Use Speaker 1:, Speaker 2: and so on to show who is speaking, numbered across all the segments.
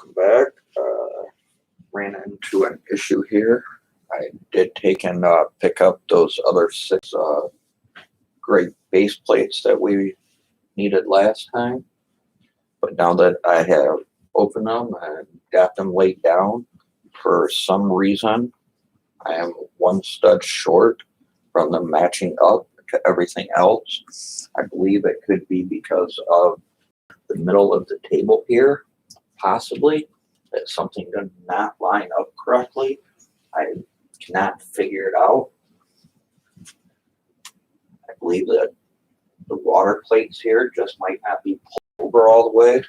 Speaker 1: welcome back. Ran into an issue here. I did take and pick up those other 6 great base plates that we needed last time. But now that I have opened them and got them laid down, for some reason, I am 1 stud short from them matching up to everything else. I believe it could be because of the middle of the table here, possibly, that something did not line up correctly. I cannot figure it out. I believe that the water plates here just might not be pulled over all the way.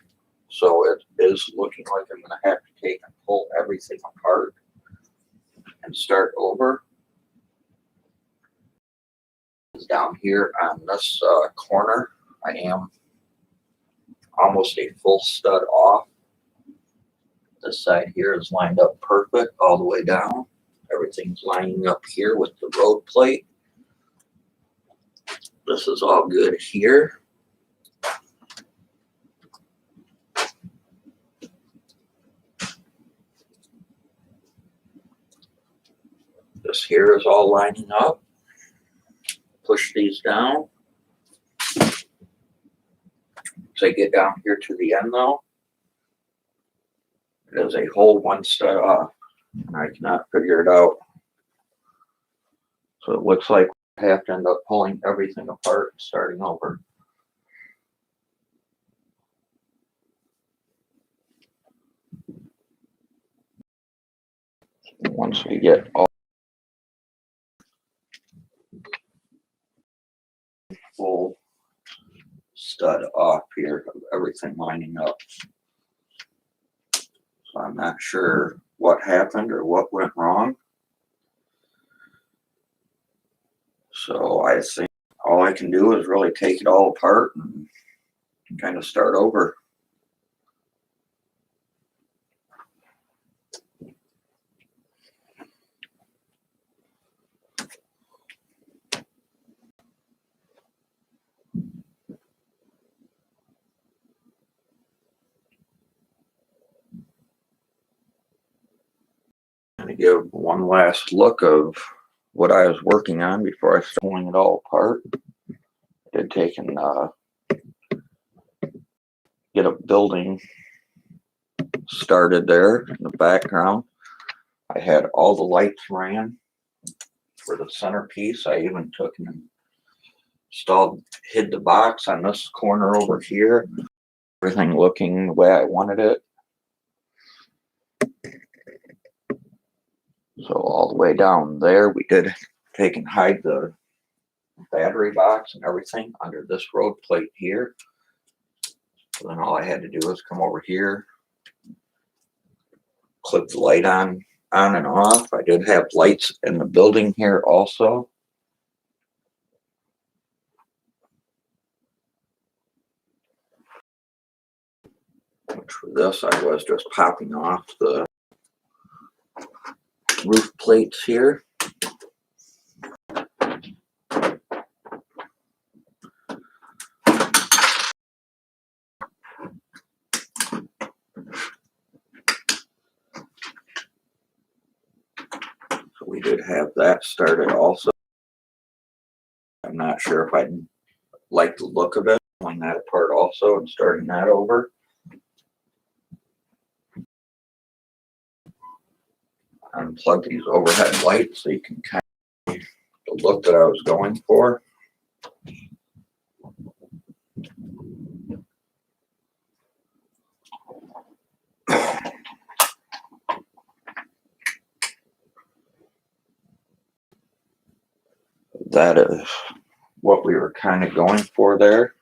Speaker 1: So it is looking like I'm going to have to take and pull everything apart and start over. Down here on this corner, I am almost a full stud off. This side here is lined up perfect all the way down. Everything's lining up here with the road plate. This is all good here. This here is all lining up. Push these down. As I get down here to the end though, it is a whole 1 stud off. And I cannot figure it out. So it looks like I have to end up pulling everything apart and starting over. Once we get all full stud off here of everything lining up. So I'm not sure what happened or what went wrong. So I think all I can do is really take it all apart and kind of start over. To give one last look of what I was working on before I started pulling it all apart. I did take and get a building started there in the background. I had all the lights ran for the centerpiece. I even took and hid the box on this corner over here. Everything looking the way I wanted it. So all the way down there, we did take and hide the battery box and everything under this road plate here. So then all I had to do was come over here, clip the light on and off. I did have lights in the building here also. Which for this, I was just popping off the roof plates here. So we did have that started also. I'm not sure if I like the look of it, pulling that apart also and starting that over. Unplug these overhead lights so you can kind of see the look that I was going for. That is what we were kind of going for there.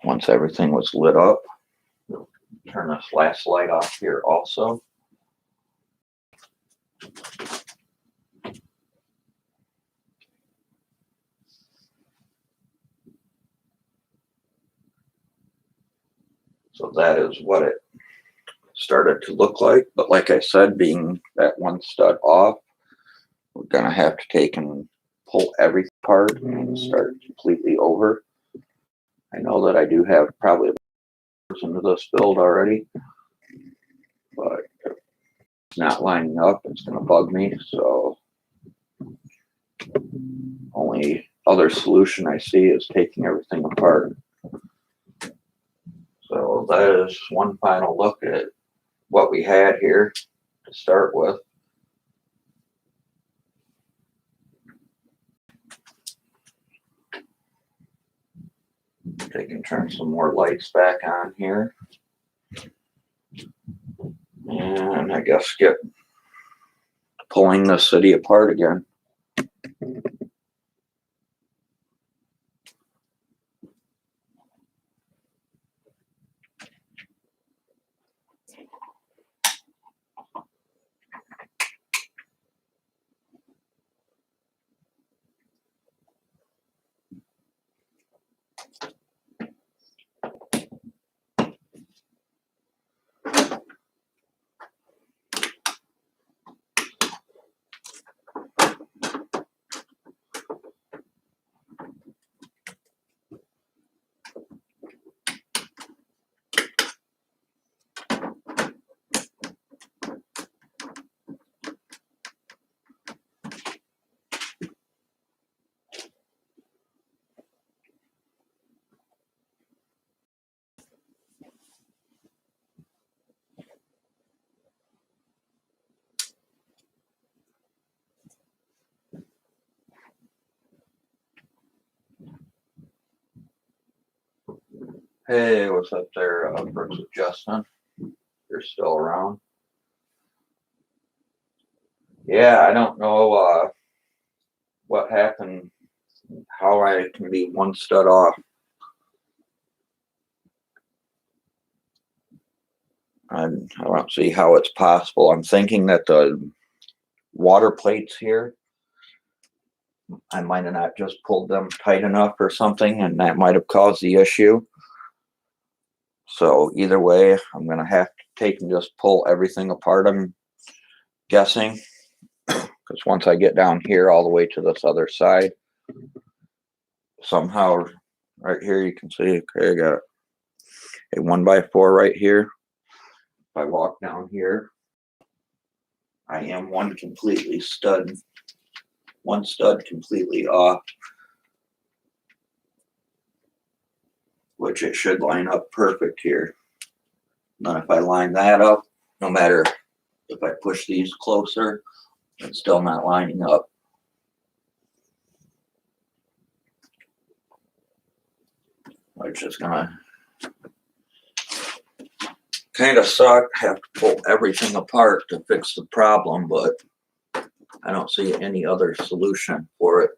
Speaker 1: Once everything was lit up, turn this last light off here also. So that is what it started to look like. But like I said, being that 1 stud off, we're going to have to take and pull everything apart and start completely over. I know that I do have probably into this build already, but it's not lining up. It's going to bug me. So only other solution I see is taking everything apart. So that is one final look at what we had here to start with. They can turn some more lights back on here. And I guess get pulling the city apart again. Hey, what's up there, Brooks with Justin? You're still around? Yeah, I don't know what happened, how I can be one stud off. I don't see how it's possible. I'm thinking that the water plates here, I might have not just pulled them tight enough or something, and that might have caused the issue. So either way, I'm going to have to take and just pull everything apart, I'm guessing. Because once I get down here all the way to this other side, somehow right here you can see, okay, I got a 1x4 right here. If I walk down here, I am one stud completely off, which it should line up perfect here. And then if I line that up, no matter if I push these closer, it's still not lining up. Which is gonna kind of suck. Have to pull everything apart to fix the problem, but I don't see any other solution for it.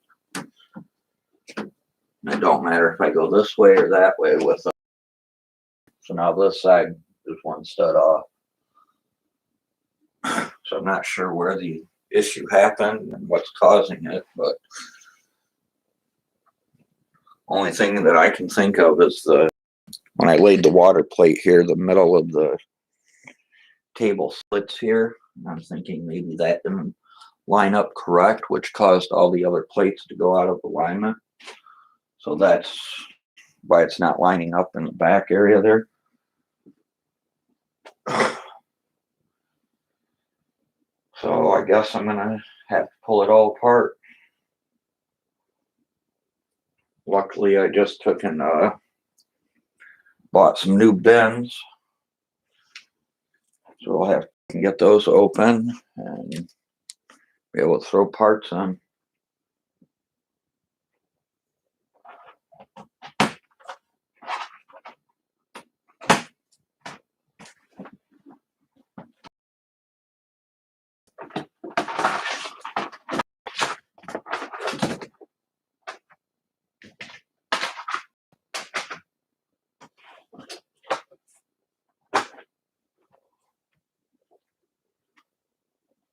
Speaker 1: And it don't matter if I go this way or that way with it. So now this side is one stud off. So I'm not sure where the issue happened and what's causing it, but only thing that I can think of is when I laid the water plate here, the middle of the table splits here. I'm thinking maybe that didn't line up correct, which caused all the other plates to go out of alignment. So that's why it's not lining up in the back area there. So I guess I'm gonna have to pull it all apart. Luckily, I just took and bought some new bins. So I'll have to get those open and be able to throw parts in.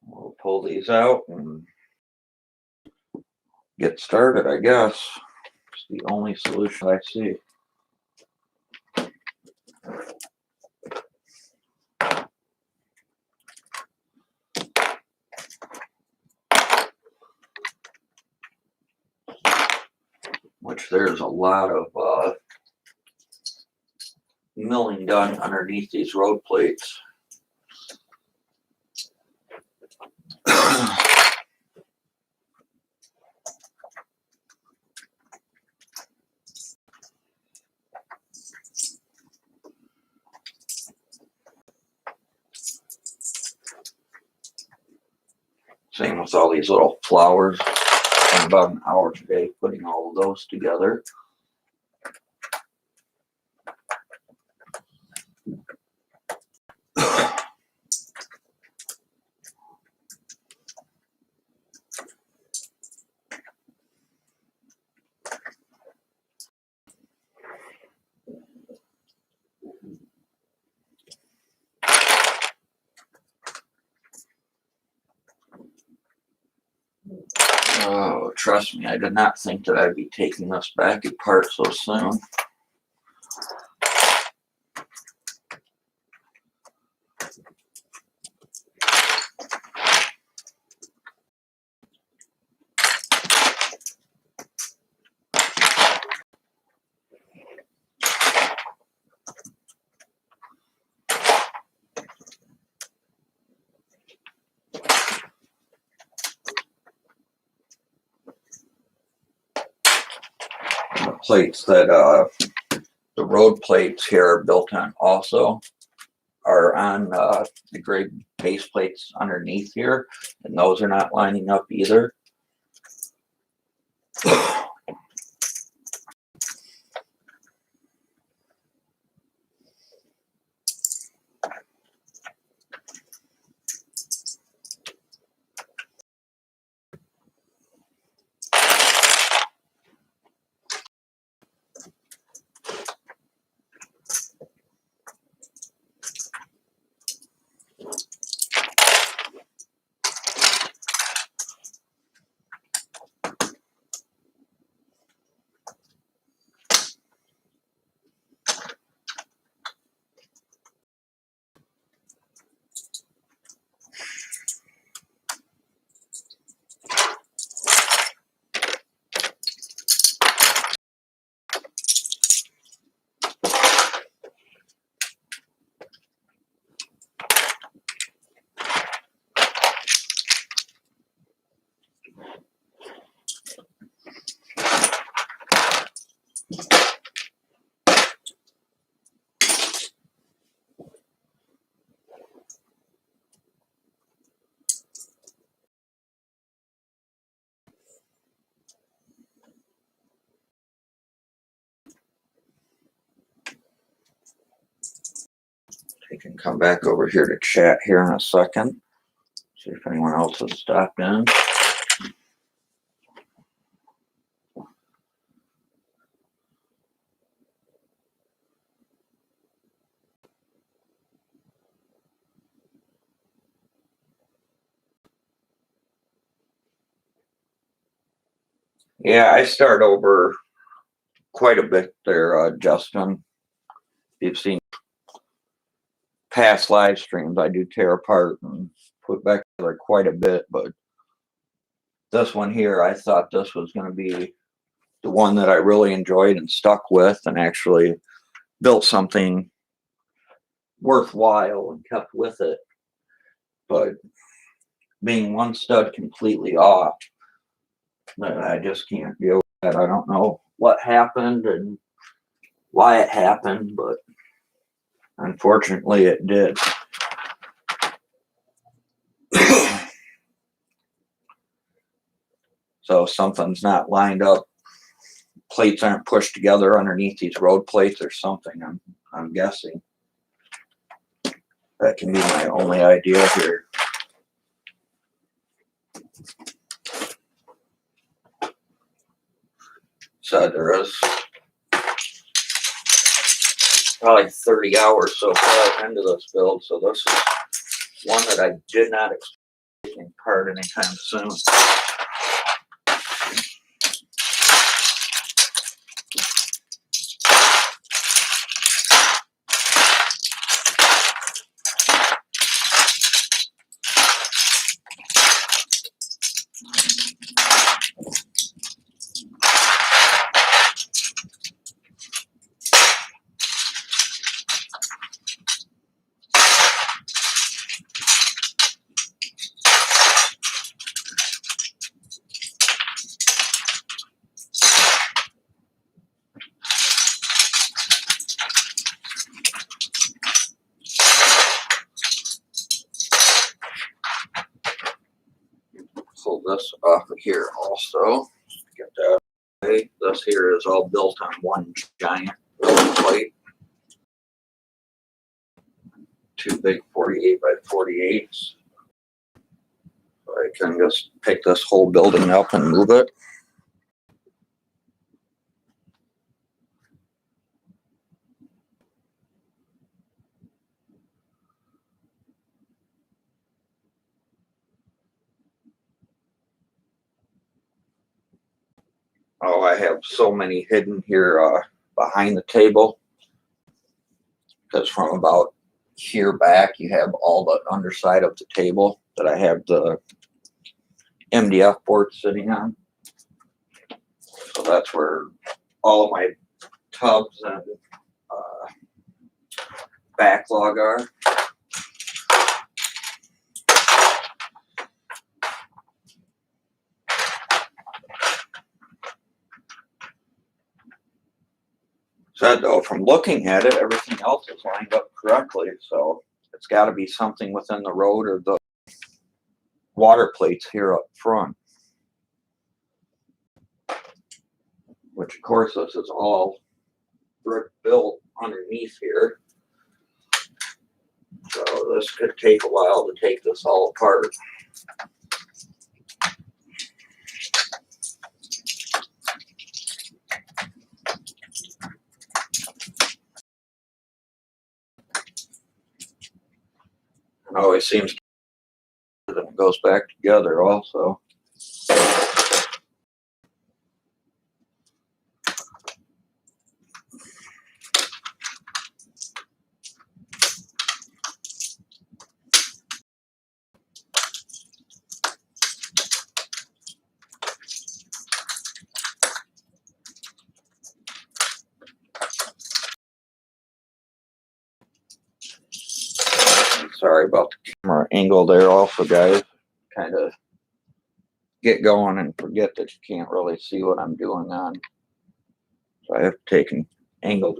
Speaker 1: We'll pull these out and get started, I guess. It's the only solution I see. there's a lot of milling done underneath these road plates. Same with all these little flowers. Spent about an hour today putting all of those together. Oh, trust me, I did not think that I'd be taking this back apart so soon. The plates that the road plates here are built on also are on the gray base plates underneath here, and those are not lining up either. You can come back over here to chat here in a second. See if anyone else has stopped in. Yeah, I start over quite a bit there, Justin. You've seen past live streams, I do tear apart and put back together quite a bit, but this one here, I thought this was going to be the one that I really enjoyed and stuck with and actually built something worthwhile and kept with it. But being one stud completely off, I just can't deal with that. I don't know what happened and why it happened, but unfortunately it did. So something's not lined up. Plates aren't pushed together underneath these road plates or something, I'm guessing. That can be my only idea here. So there is probably 30 hours so far into this build, so this is one that I did not expect taking apart anytime soon. pull this off of here also. Get that away. This here is all built on one giant building plate. Two big 48 by 48s. So I can just pick this whole building up and move it. Oh, I have so many hidden here behind the table. Because from about here back, you have all the underside of the table that I have the MDF board sitting on. So that's where all of my tubs and backlog are. Said though, from looking at it, everything else is lined up correctly. So it's got to be something within the road or the water plates here up front. Which of course this is all brick built underneath here. So this could take a while to take this all apart. It always seems that it goes back together also. Sorry about the camera angle there also, guys. Kind of get going and forget that you can't really see what I'm doing on. So I have to take an angle.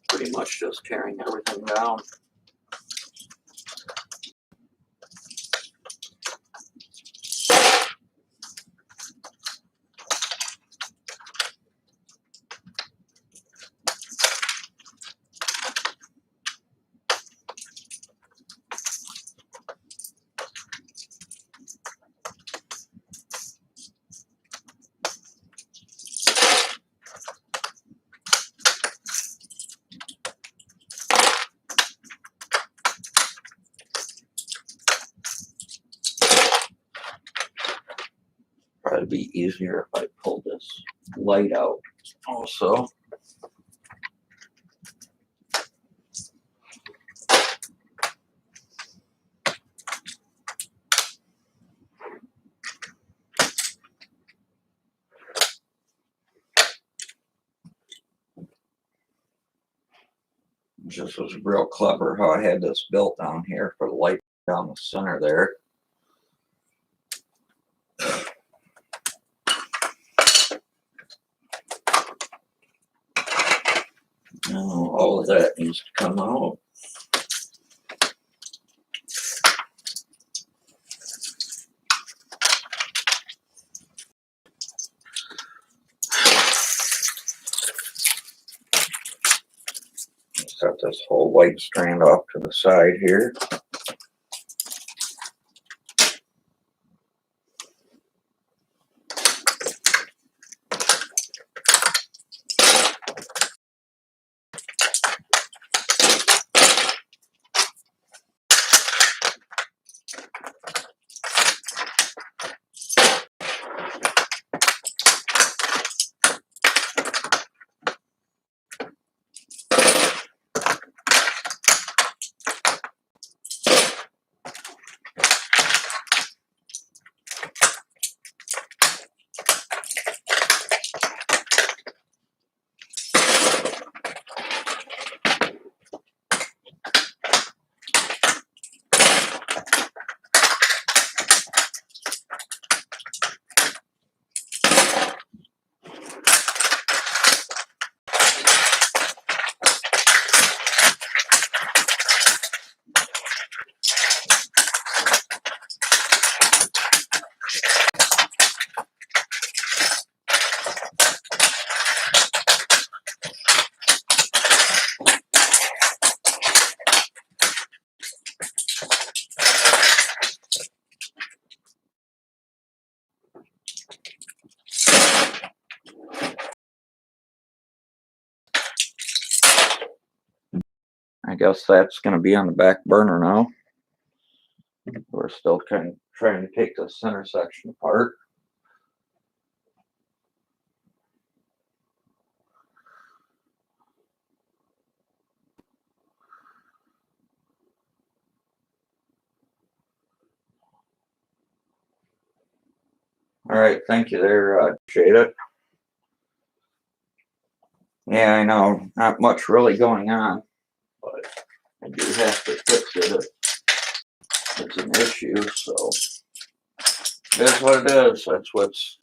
Speaker 1: Pretty much just tearing everything down. Probably be easier if I pull this light out also. This was real clever how I had this built down here for the light down the center there. Now all of that needs to come out. Set this whole white strand off to the side here. I guess that's going to be on the back burner now. We're still trying to take the center section apart. All right, thank you there, Jada. Yeah, I know, not much really going on, but I do have to fix it. It's an issue, so it is what it is. That's what's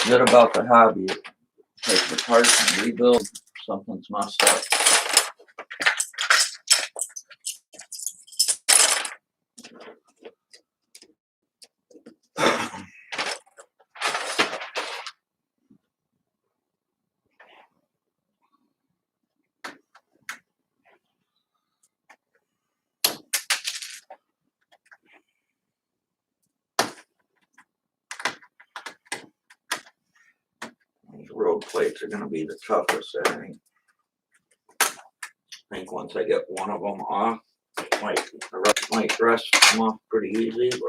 Speaker 1: good about the hobby. Take the parts and rebuild. Something's messed up. These road plates are going to be the toughest, I think. I think once I get one of them off, the rest come off pretty easy, but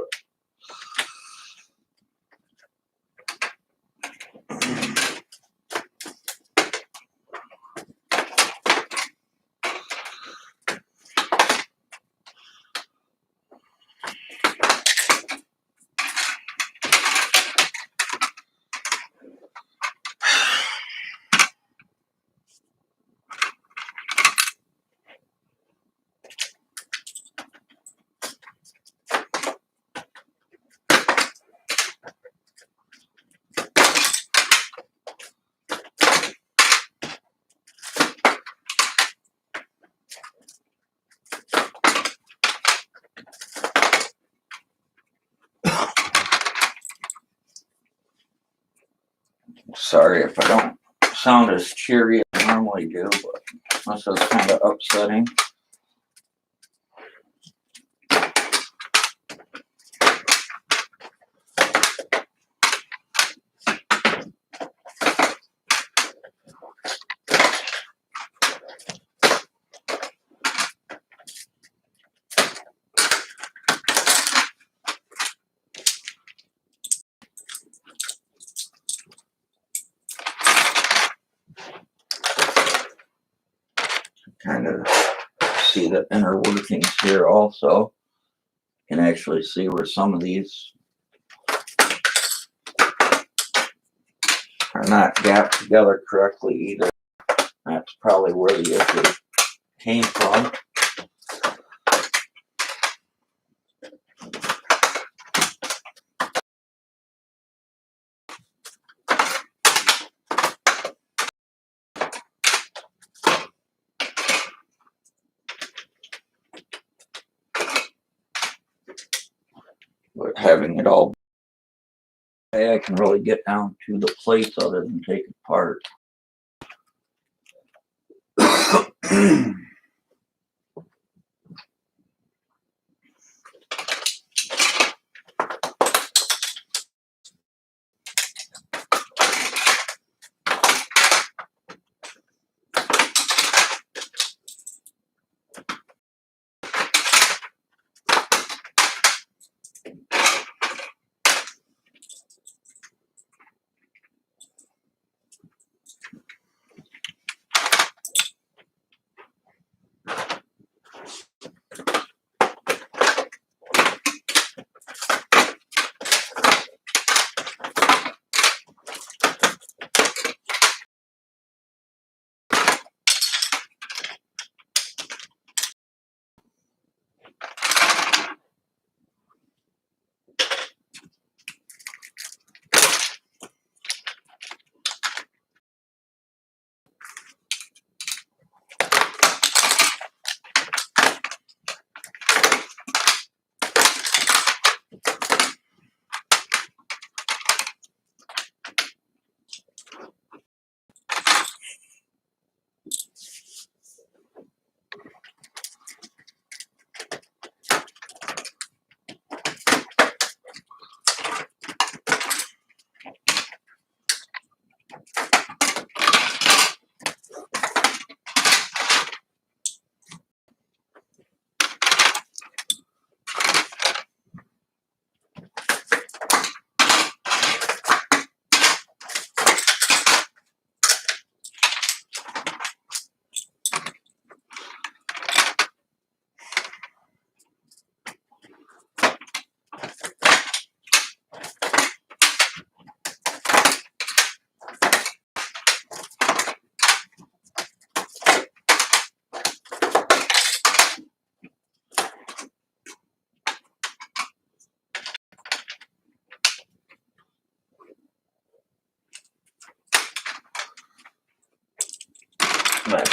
Speaker 1: sorry if I don't sound as cheery as I normally do, but this is kind of upsetting. Kind of see the inner workings here also. You can actually see where some of these are not gapped together correctly either. That's probably where the issue came from. But having it all, I can really get down to the plates other than take it apart.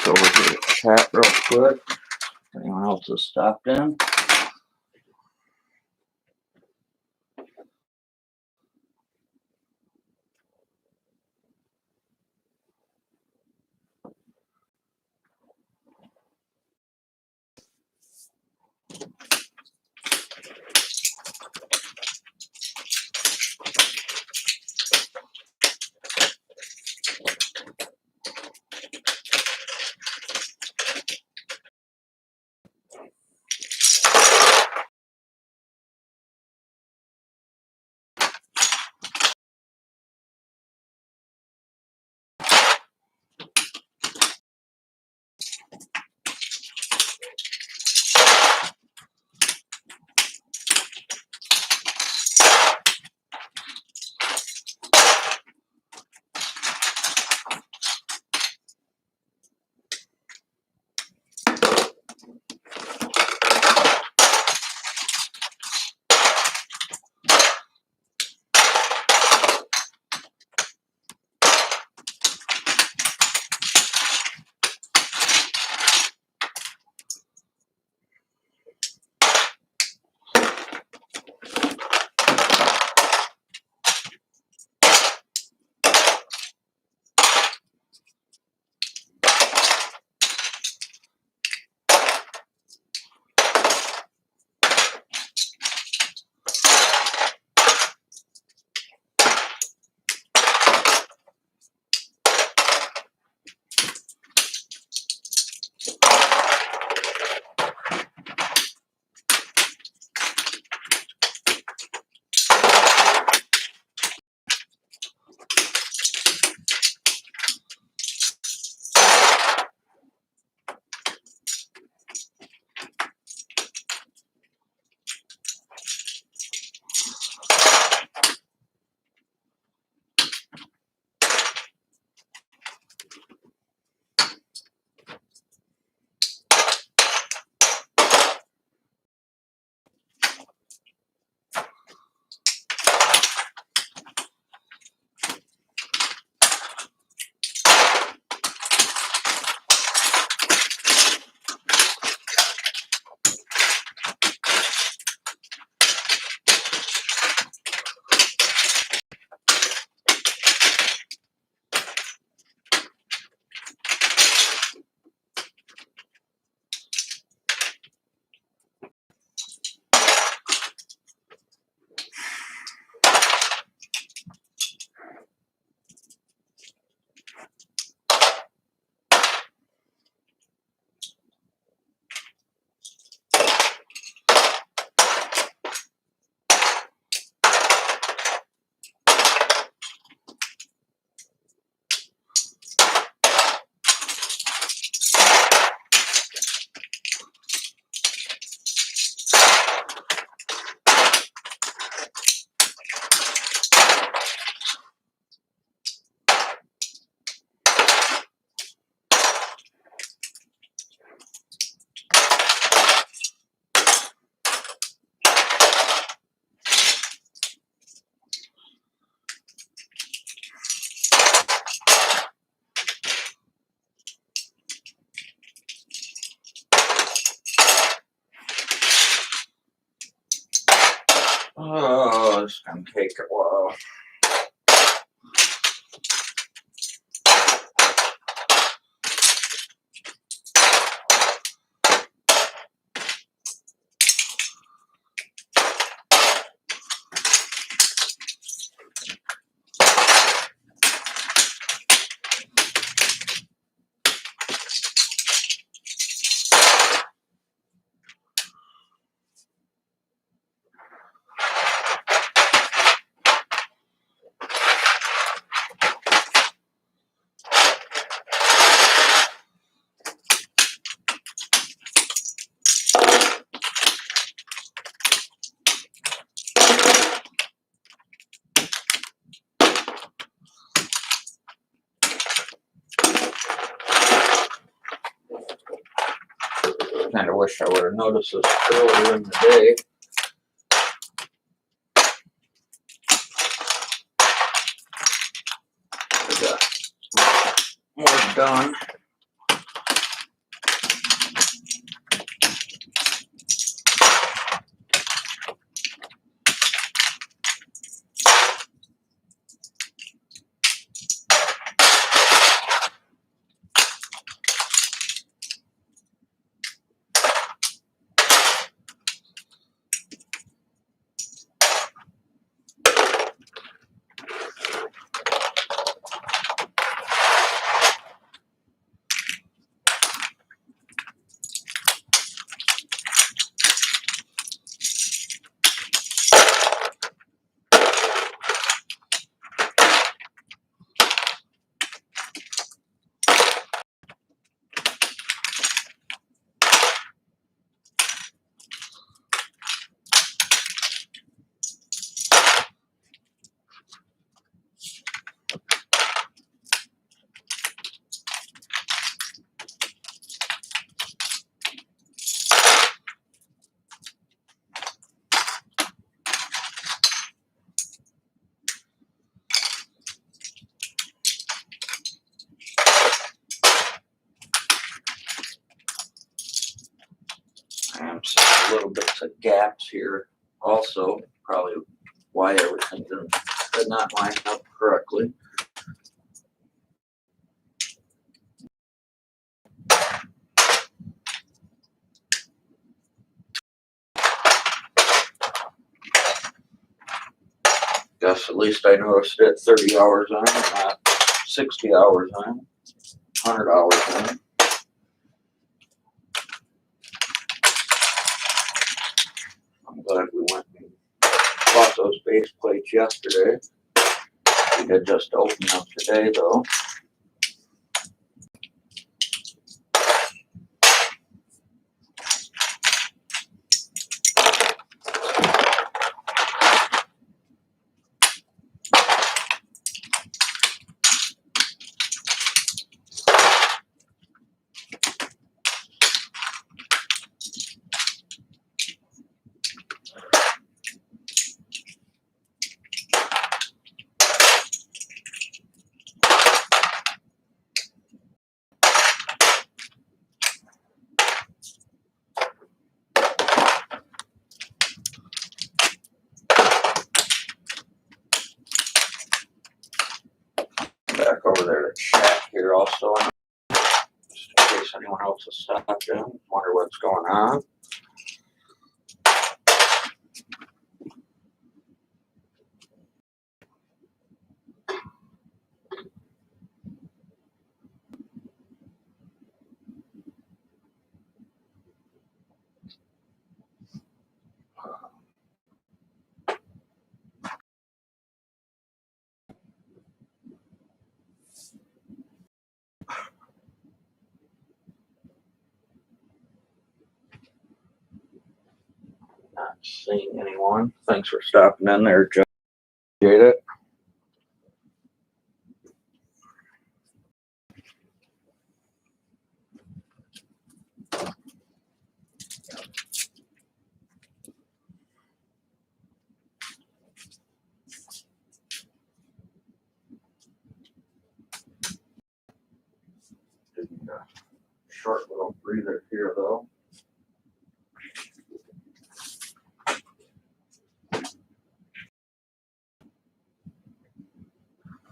Speaker 1: look over here at chat real quick. Anyone else has stopped in? Oh, it's gonna take a while. Kind of wish I would have noticed this earlier in the day. I got more done. little bits of gaps here also, probably why everything did not line up correctly. Guess at least I noticed it 30 hours on, not 60 hours on, 100 hours on. I'm glad we went and bought those base plates yesterday. We did just open them today though. Back over there to chat here also, just in case anyone else has stopped in, wonder what's going on. Not seeing anyone. Thanks for stopping in there, Joe. Appreciate it. Taking a short little breather here though.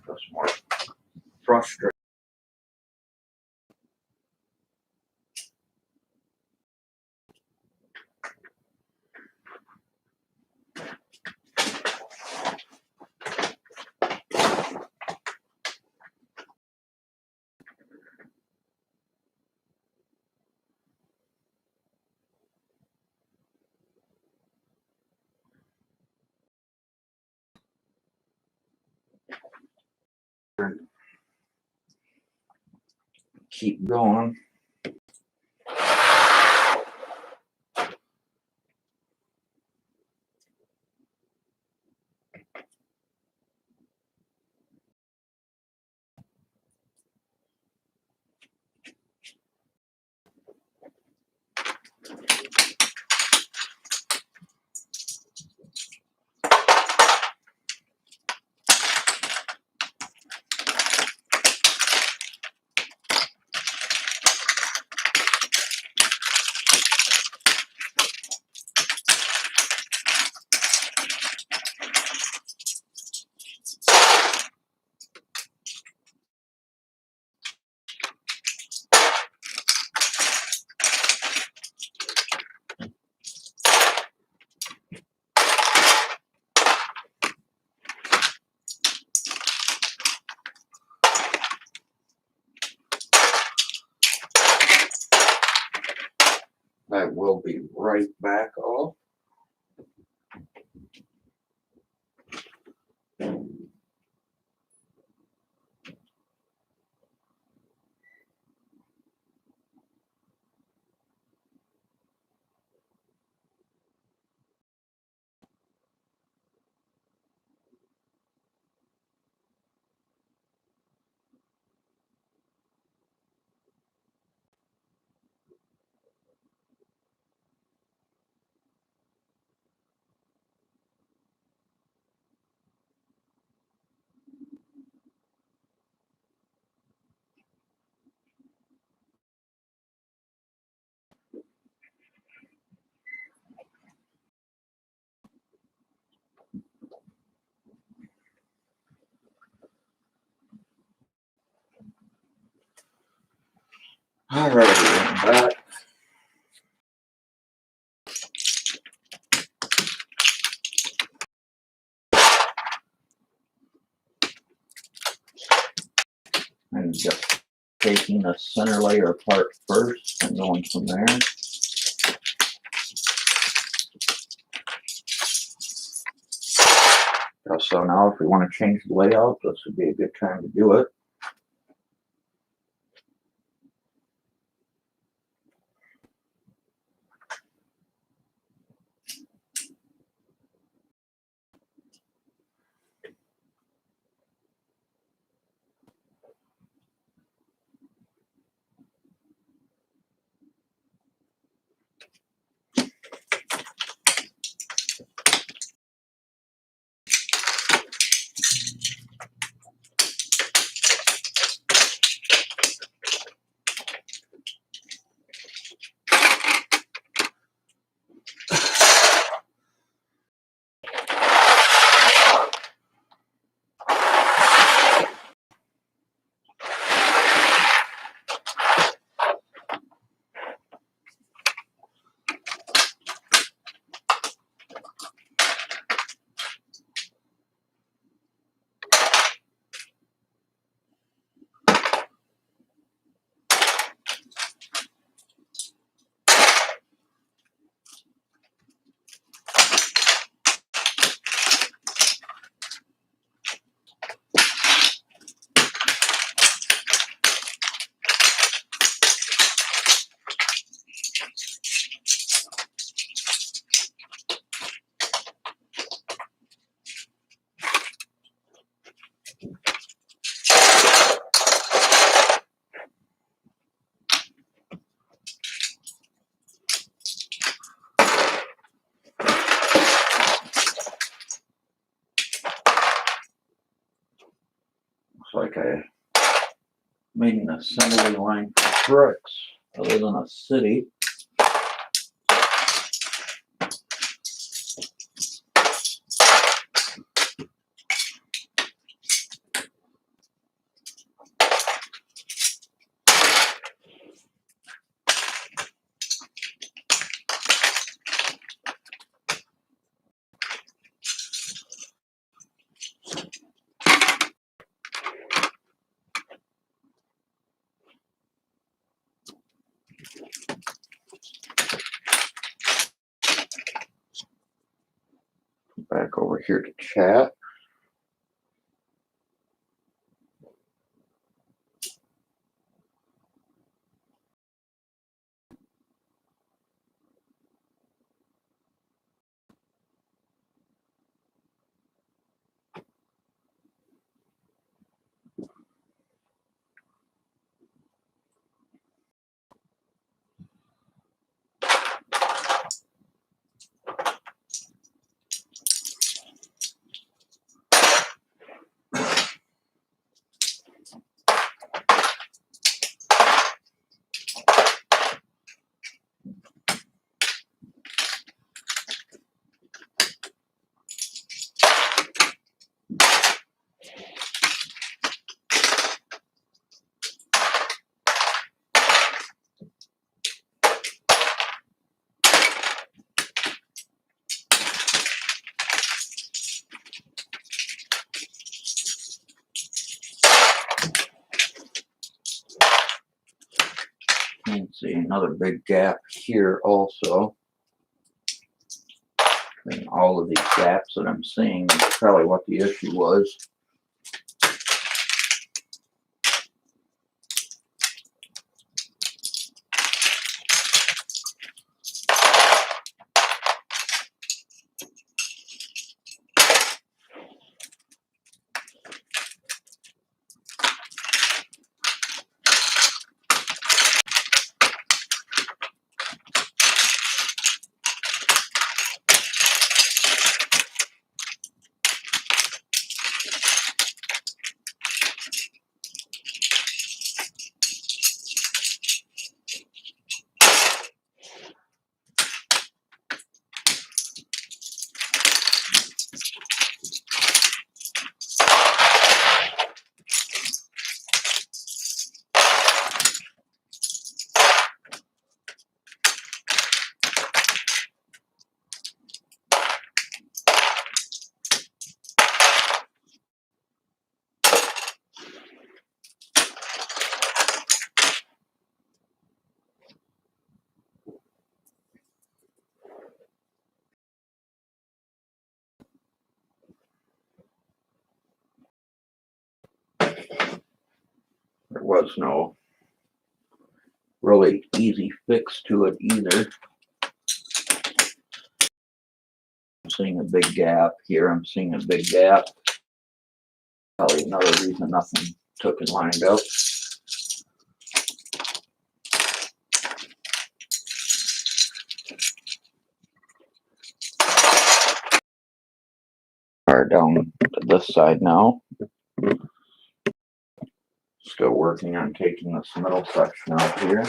Speaker 1: Just more frustrating. Keep going. I will be right back all. Alrighty, I'm back. I'm just taking the center layer apart first and going from there. So now if we want to change the layout, this would be a good time to do it. Looks like I made an assembly line for bricks. I live in a city. Back over here to chat. Let's see, another big gap here also. And all of these gaps that I'm seeing is probably what the issue was. was no really easy fix to it either. I'm seeing a big gap here. I'm seeing a big gap. Probably another reason nothing took and lined up. Down to this side now. Still working on taking this middle section out here.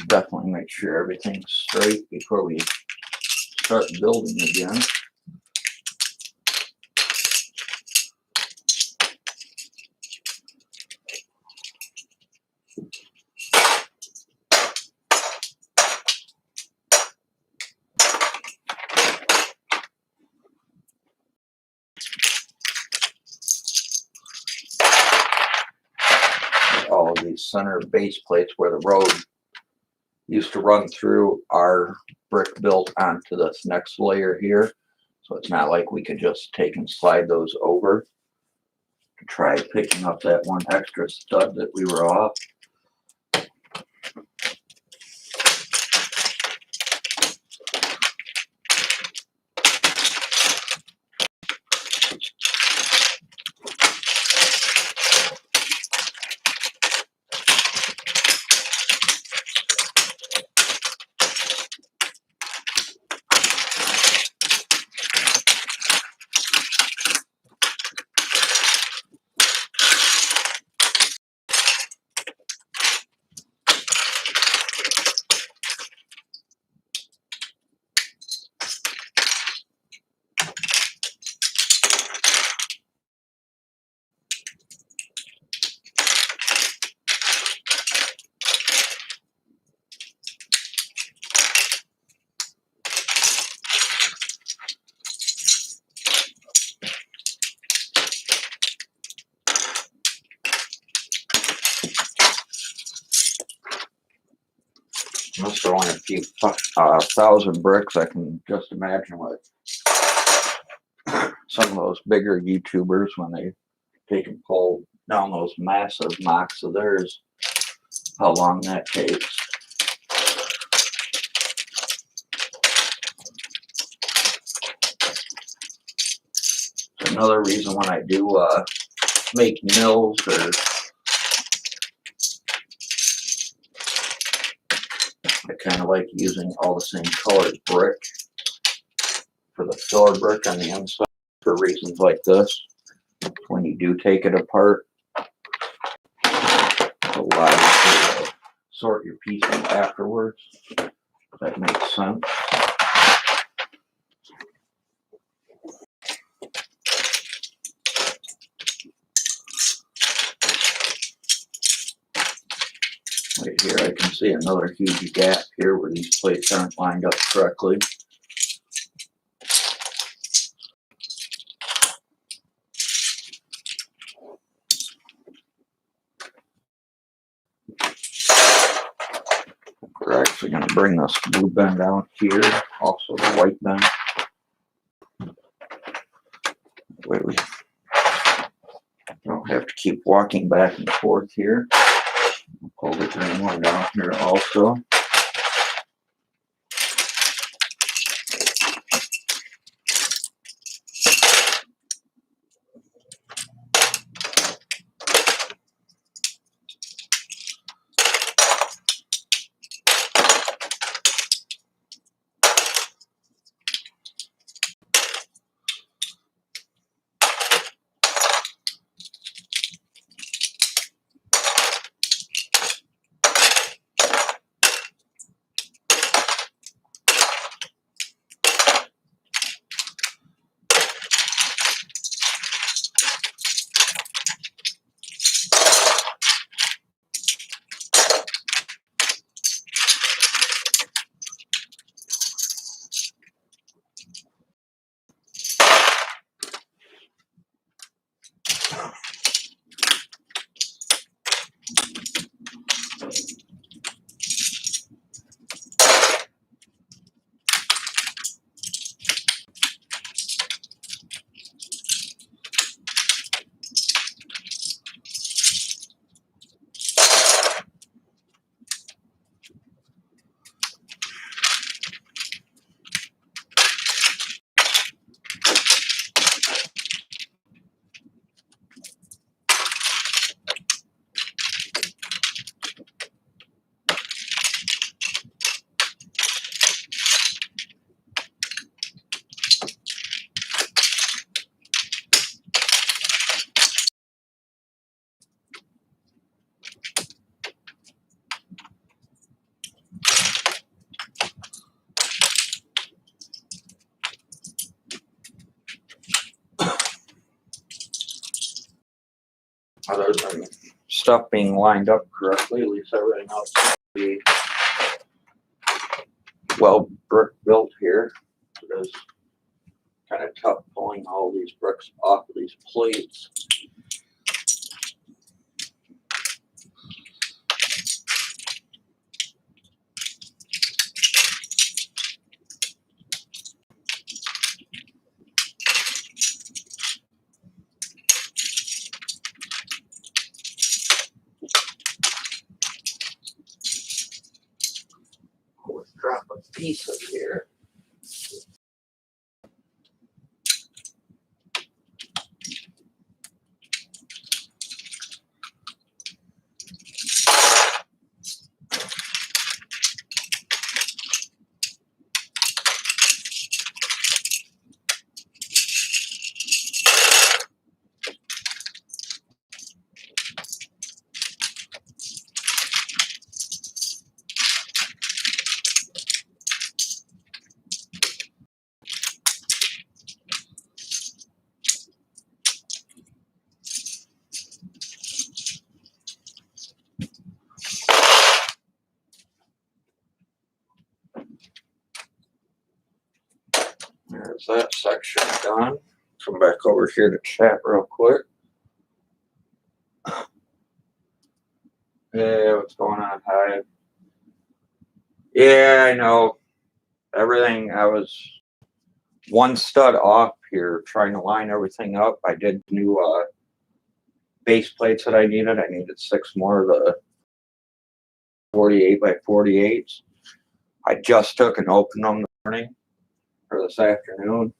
Speaker 1: Definitely make sure everything's straight before we start building again. All of these center base plates where the road used to run through are brick built onto this next layer here. So it's not like we could just take and slide those over to try picking up that one extra stud that we were off. Unless they're only a few thousand bricks, I can just imagine what some of those bigger YouTubers, when they take and pull down those massive mocks of theirs, how long that takes. It's another reason when I do make mills, or I kind of like using all the same colored brick for the filler brick on the inside for reasons like this. When you do take it apart, it's allows you to sort your pieces afterwards. If that makes sense. Right here, I can see another huge gap here where these plates aren't lined up correctly. We're actually going to bring this blue bend out here, also the white bend. Wait, we don't have to keep walking back and forth here. Pull the green one down here also. other than stuff being lined up correctly, at least everything else seems to be well brick built here. It is kind of tough pulling all these bricks off of these plates. Let's drop a piece of here. There's that section done. Come back over here to chat real quick. Yeah, what's going on, Hive? Yeah, I know. Everything, I was one stud off here trying to line everything up. I did new base plates that I needed. I needed 6 more of the 48 by 48s. I just took and opened them this morning or this afternoon.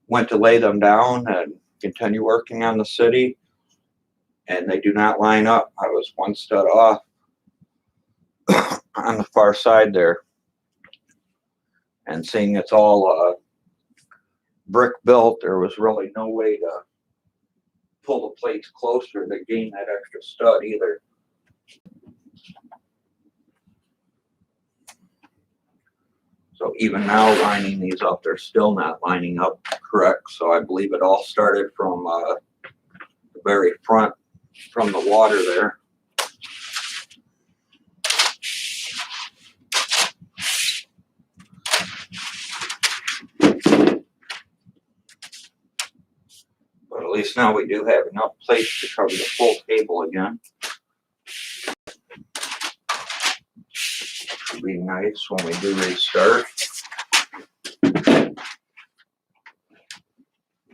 Speaker 1: Went to lay them down and continue working on the city, and they do not line up. I was one stud off on the far side there. And seeing it's all brick built, there was really no way to pull the plates closer to gain that extra stud either. So even now lining these up, they're still not lining up correct. So I believe it all started from the very front, from the water there. But at least now we do have enough plates to cover the full table again. It'll be nice when we do restart.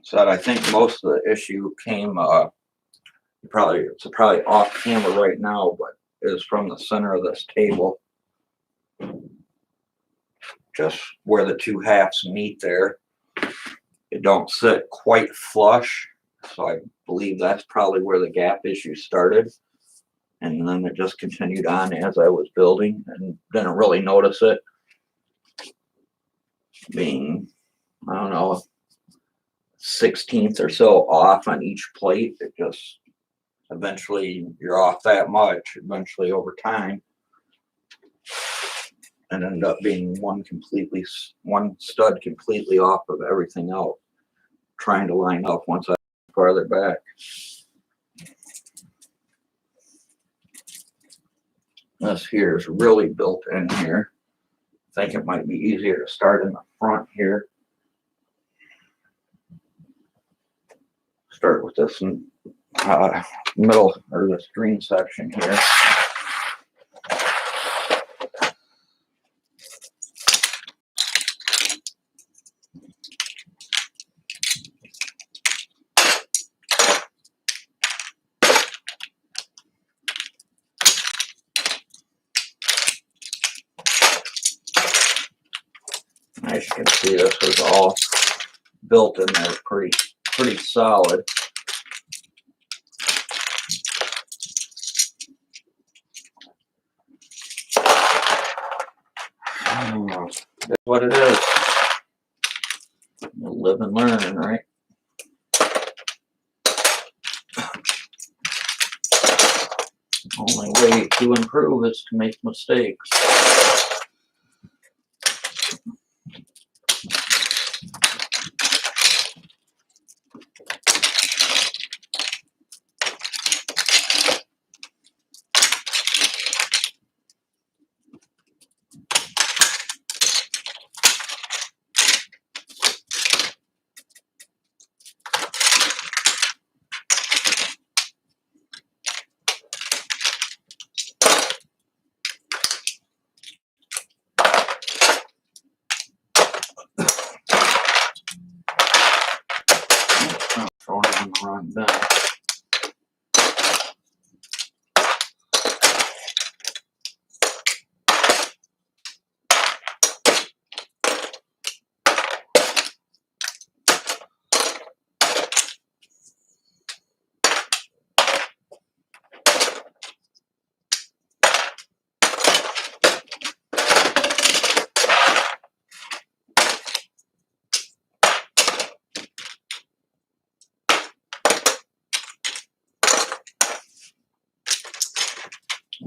Speaker 1: So I think most of the issue came, it's probably off camera right now, but is from the center of this table. Just where the two halves meet there. It don't sit quite flush. So I believe that's probably where the gap issue started. And then it just continued on as I was building and didn't really notice it being, I don't know, 16th or so off on each plate. It just eventually you're off that much eventually over time, and ended up being one stud completely off of everything else, trying to line up once I farther back. This here is really built in here. I think it might be easier to start in the front here. Start with this middle or this green section here. As you can see, this was all built in there pretty solid. That's what it is. You live and learn, right? Only way to improve is to make mistakes. the wrong bin.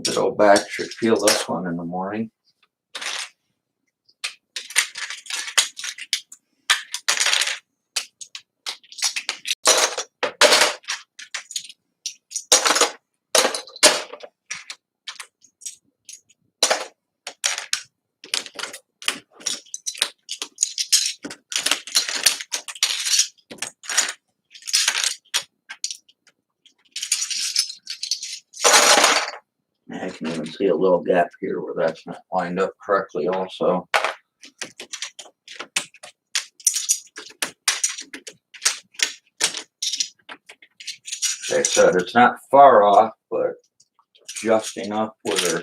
Speaker 1: The old back should feel this one in the morning. I can even see a little gap here where that's not lined up correctly also. Like I said, it's not far off, but just enough where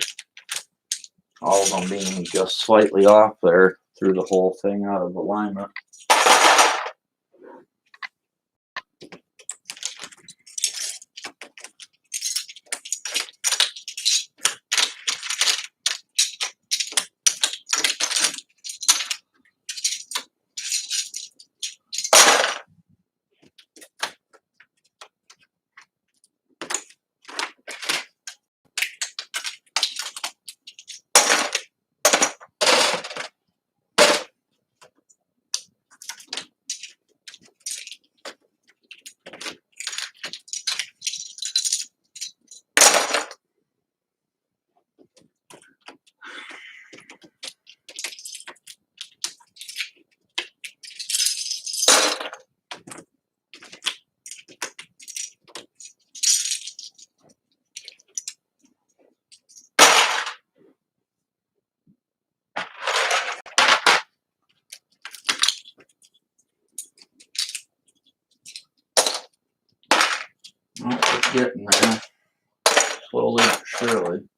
Speaker 1: all of them being just slightly off there threw the whole thing out of alignment. Well, it's getting there, slowly but surely.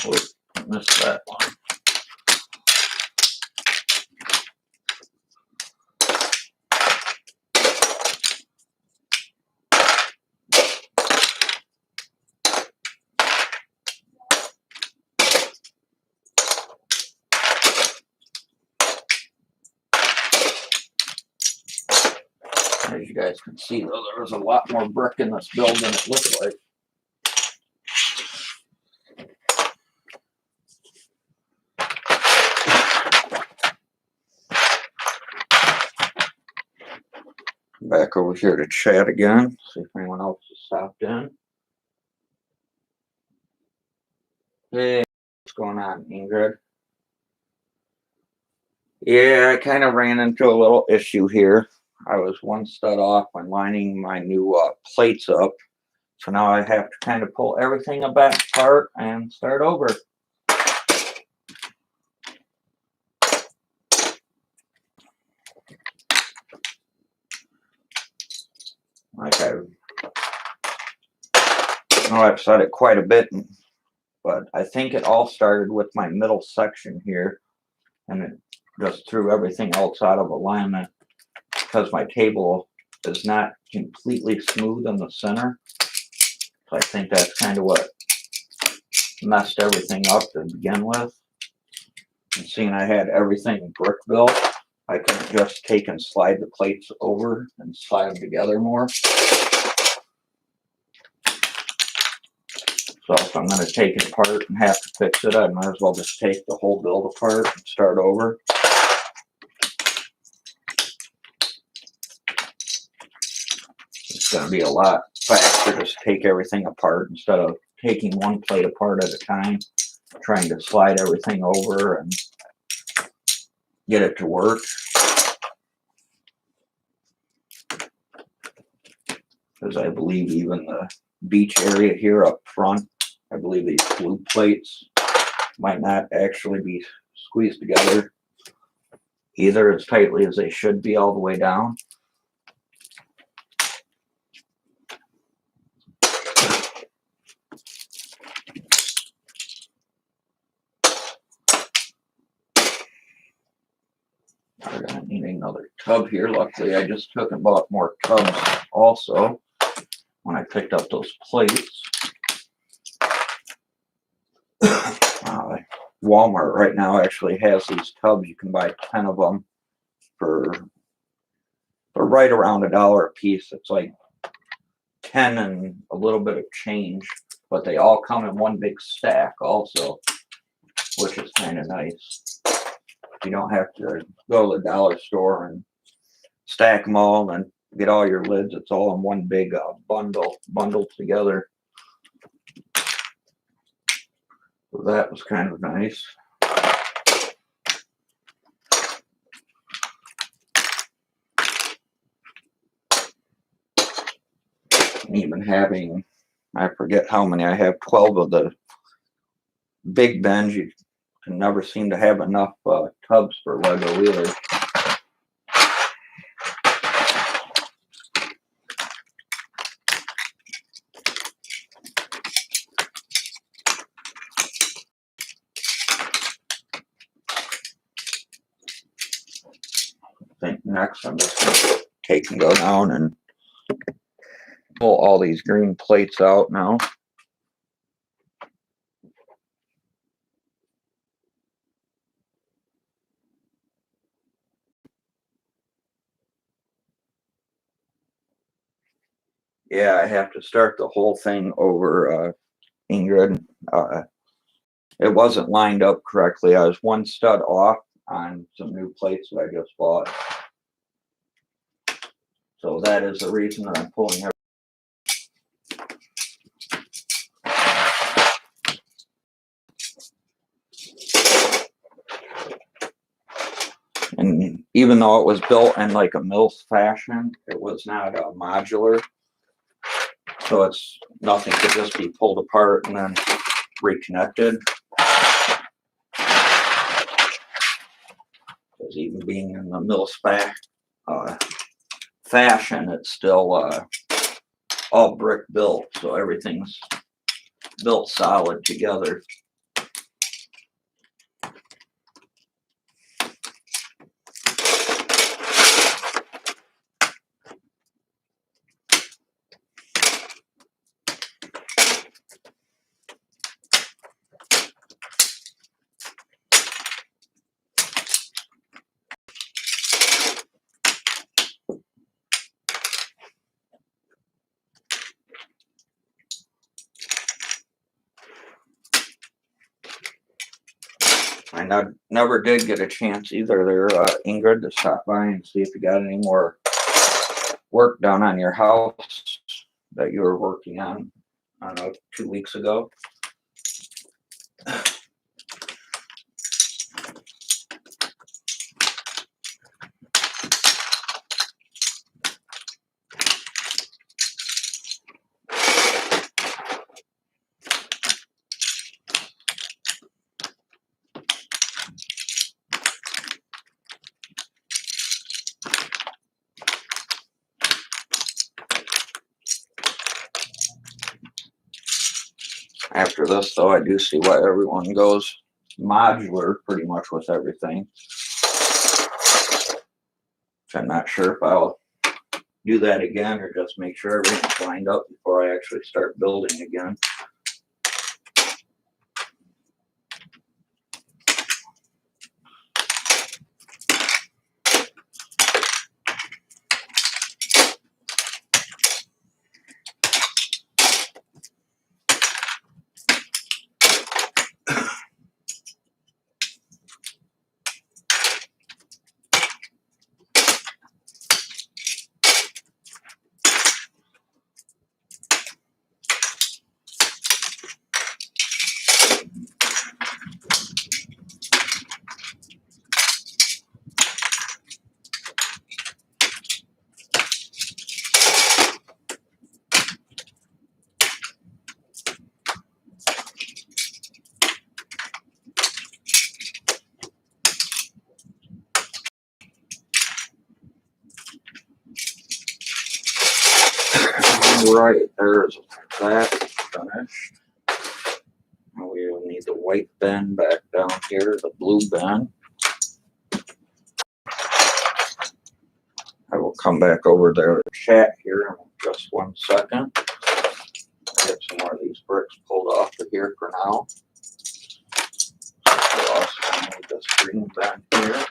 Speaker 1: Whoops, missed that one. As you guys can see, though, there was a lot more brick in this building than it looked like. Back over here to chat again, see if anyone else has stopped in. Hey, what's going on, Ingrid? Yeah, I kind of ran into a little issue here. I was one stud off when lining my new plates up. So now I have to kind of pull everything back apart and start over. Like I know I've said it quite a bit, but I think it all started with my middle section here, and it just threw everything else out of alignment because my table is not completely smooth in the center. So I think that's kind of what messed everything up to begin with. And seeing I had everything brick built, I could have just take and slide the plates over and slide them together more. So if I'm going to take it apart and have to fix it, I might as well just take the whole build apart and start over. It's going to be a lot faster to just take everything apart instead of taking one plate apart at a time, trying to slide everything over and get it to work. Because I believe even the beach area here up front, I believe these glue plates might not actually be squeezed together either as tightly as they should be all the way down. We're gonna need another tub here. Luckily, I just took and bought more tubs also when I picked up those plates. Walmart right now actually has these tubs. You can buy 10 of them for right around $1 a piece. It's like 10 and a little bit of change, but they all come in one big stack also, which is kind of nice. You don't have to go to the dollar store and stack them all and get all your lids. It's all in one big bundled together. So that was kind of nice. And even having, I forget how many, I have 12 of the big bins. You can never seem to have enough tubs for Lego either. I think next I'm just going to take and go down and pull all these green plates out now. Yeah, I have to start the whole thing over, Ingrid. It wasn't lined up correctly. I was one stud off on some new plates that I just bought. So that is the reason that I'm pulling everything. And even though it was built in like a Mills fashion, it was not modular. So it's nothing could just be pulled apart and then reconnected. Because even being in the Mills fashion, it's still all brick built. So everything's built solid together. I never did get a chance either there, Ingrid, to stop by and see if you got any more work done on your house that you were working on, I don't know, 2 weeks ago. After this, though, I do see why everyone goes modular pretty much with everything. I'm not sure if I'll do that again or just make sure everything's lined up before I actually start building again. Alright, there's that finished. Now we will need the white bin back down here, the blue bin. I will come back over there to chat here in just 1 second. Get some more of these bricks pulled off of here for now. We'll also need this green bin here.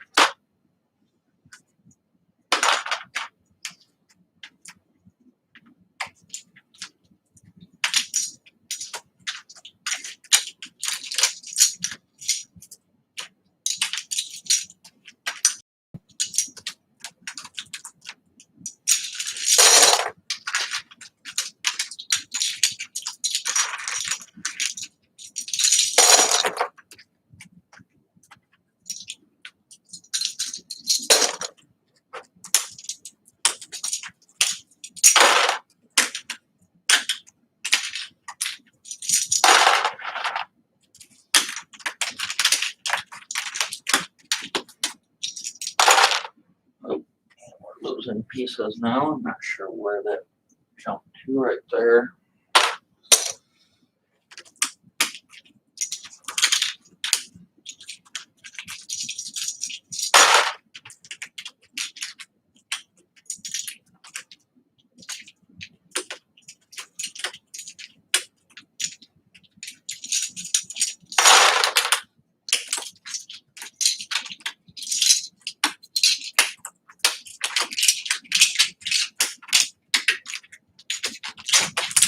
Speaker 1: Losing pieces now. I'm not sure where that jumped to right there.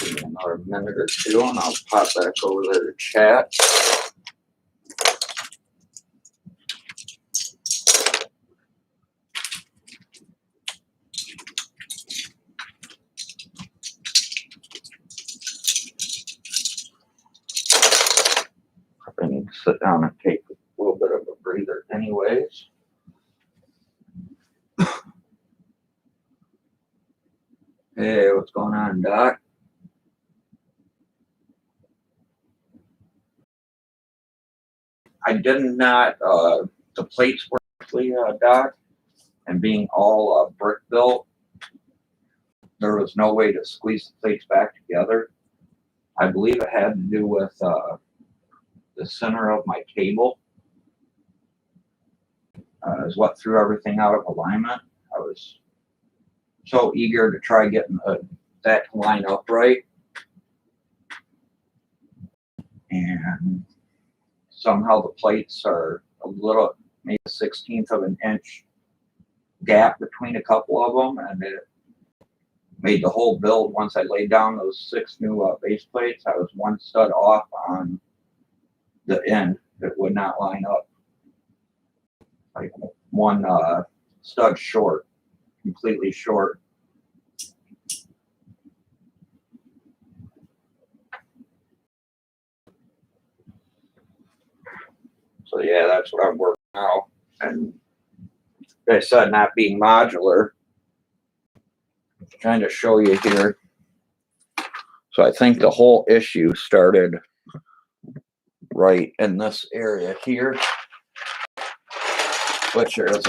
Speaker 1: Give me another minute or two and I'll pop back over there to chat. I need to sit down and take a little bit of a breather anyways. Hey, what's going on, Doc? I did not, the plates were actually, Doc, and being all brick built, there was no way to squeeze the plates back together. I believe it had to do with the center of my table is what threw everything out of alignment. I was so eager to try getting that to line up right, and somehow the plates are a little, maybe a 1/16 of an inch gap between a couple of them, and it made the whole build. Once I laid down those 6 new base plates, I was 1 stud off on the end that would not line up, like 1 stud short, completely short. So yeah, that's what I'm working now. And like I said, not being modular, trying to show you here. So I think the whole issue started right in this area here, which is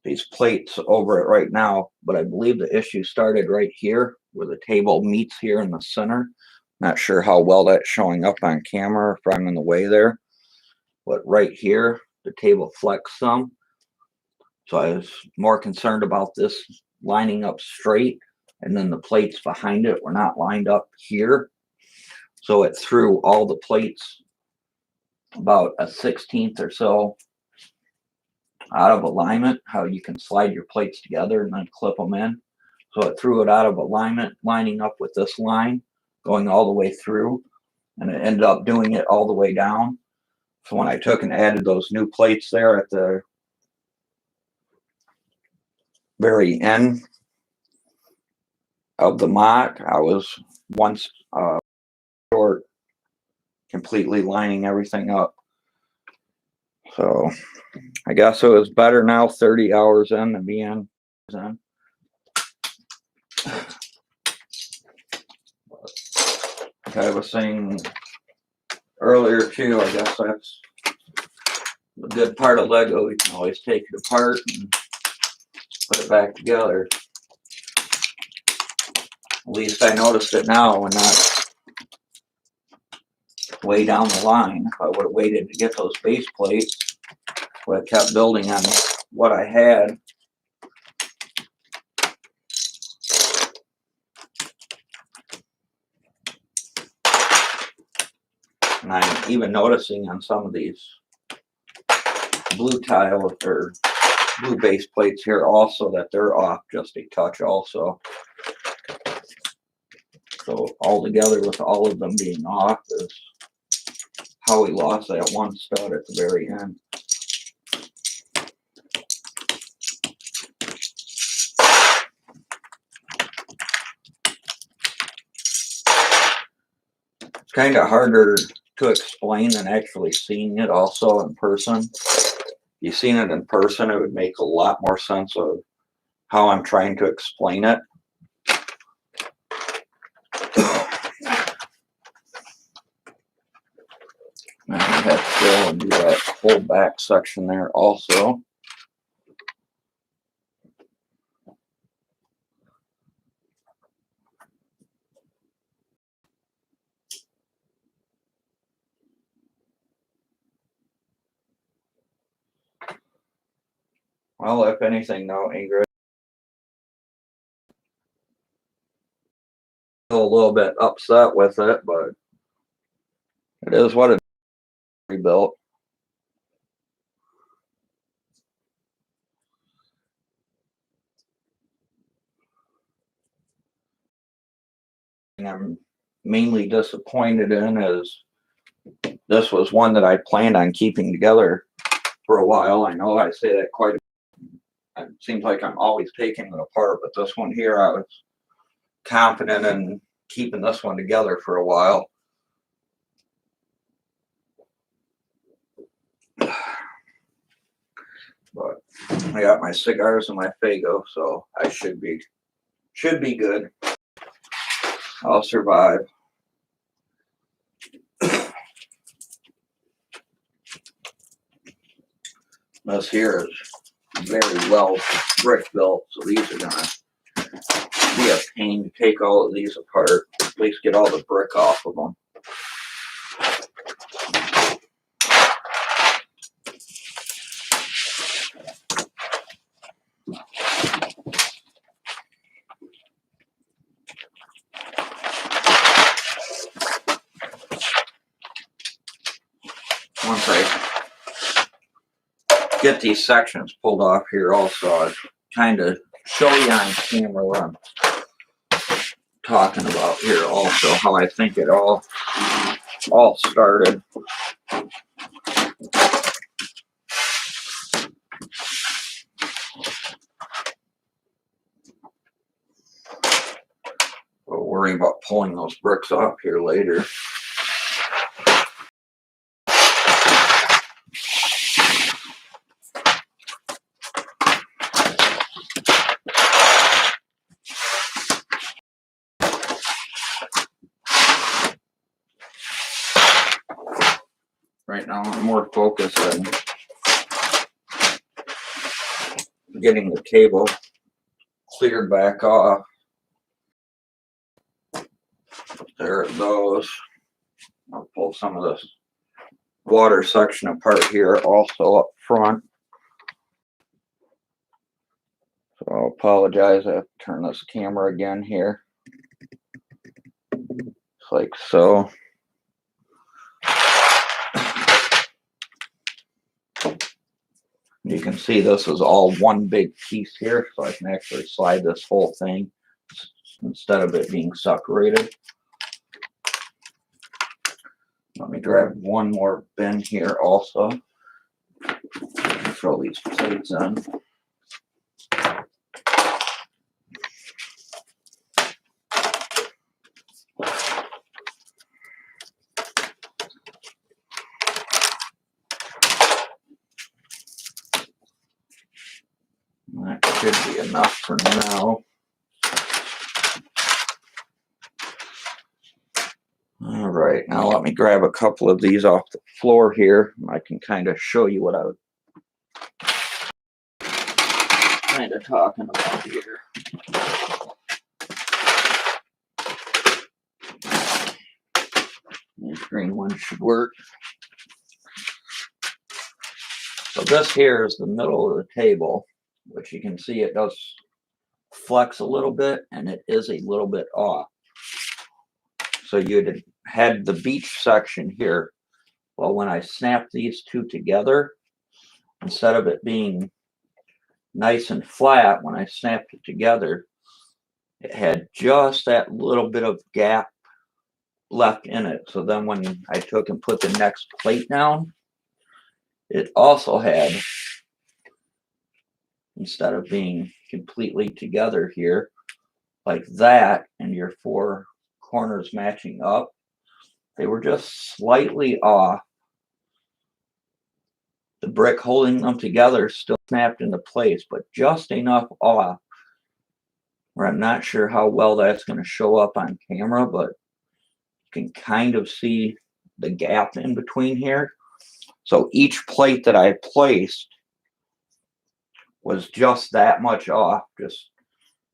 Speaker 1: these plates over it right now, but I believe the issue started right here where the table meets here in the center. Not sure how well that's showing up on camera if I'm in the way there, but right here the table flexed some, so I was more concerned about this lining up straight, and then the plates behind it were not lined up here, so it threw all the plates about a 1/16 or so out of alignment. How you can slide your plates together and then clip them in, so it threw it out of alignment, lining up with this line going all the way through, and it ended up doing it all the way down. So when I took and added those new plates there at the very end of the mock, I was once short, completely lining everything up. So I guess it was better now 30 hours in than being in. Like I was saying earlier too, I guess that's the good part of Lego. You can always take it apart and put it back together. At least I noticed it now and not way down the line. If I would have waited to get those base plates, would have kept building on what I had. And I'm even noticing on some of these blue tile or blue base plates here also that they're off just a touch also. So all together with all of them being off is how we lost that one stud at the very end. It's kind of harder to explain than actually seeing it also in person. If you've seen it in person, it would make a lot more sense of how I'm trying to explain it. And I have to go and do that whole back section there also. Well, if anything, though, Ingrid, a little bit upset with it, but it is what it is. Rebuilt. And I'm mainly disappointed in is this was one that I planned on keeping together for a while. I know I say that quite a bit. It seems like I'm always taking it apart, but this one here, I was confident in keeping this one together for a while. But I got my cigars and my Faygo, so I should be good. I'll survive. This here is very well brick built, so these are gonna be a pain to take all of these apart. At least get all the brick off of them. Once I get these sections pulled off here also, I kind of show you on camera what I'm talking about here also, how I think it all started. We'll worry about pulling those bricks off here later. Right now I'm more focused on getting the cable cleared back off. There it goes. I'll pull some of this water section apart here also up front. So I'll apologize, I have to turn this camera again here. It's like so. You can see this is all one big piece here, so I can actually slide this whole thing instead of it being separated. Let me grab one more bin here also. Throw these plates in. That should be enough for now. All right, now let me grab a couple of these off the floor here. I can kind of show you what I was kind of talking about here. These green ones should work. So this here is the middle of the table, which you can see it does flex a little bit, and it is a little bit off. So you had the beach section here. Well, when I snapped these two together, instead of it being nice and flat, when I snapped it together, it had just that little bit of gap left in it. So then when I took and put the next plate down, it also had, instead of being completely together here like that and your four corners matching up, they were just slightly off. The brick holding them together still snapped into place, but just enough off where I'm not sure how well that's going to show up on camera, but you can kind of see the gap in between here. So each plate that I placed was just that much off, just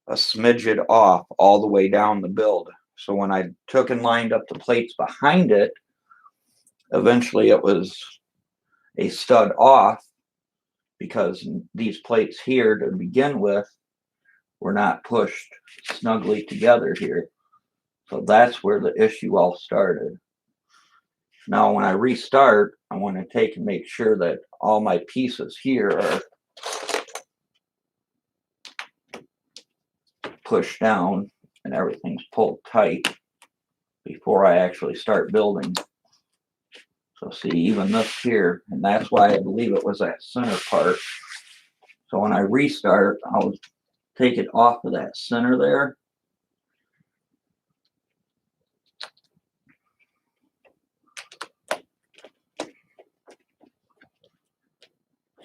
Speaker 1: a smidgen off all the way down the build. So when I took and lined up the plates behind it, eventually it was a stud off, because these plates here to begin with were not pushed snugly together here. So that's where the issue all started. Now when I restart, I want to take and make sure that all my pieces here are pushed down and everything's pulled tight before I actually start building. So see, even this here, and that's why I believe it was that center part. So when I restart, I'll take it off of that center there.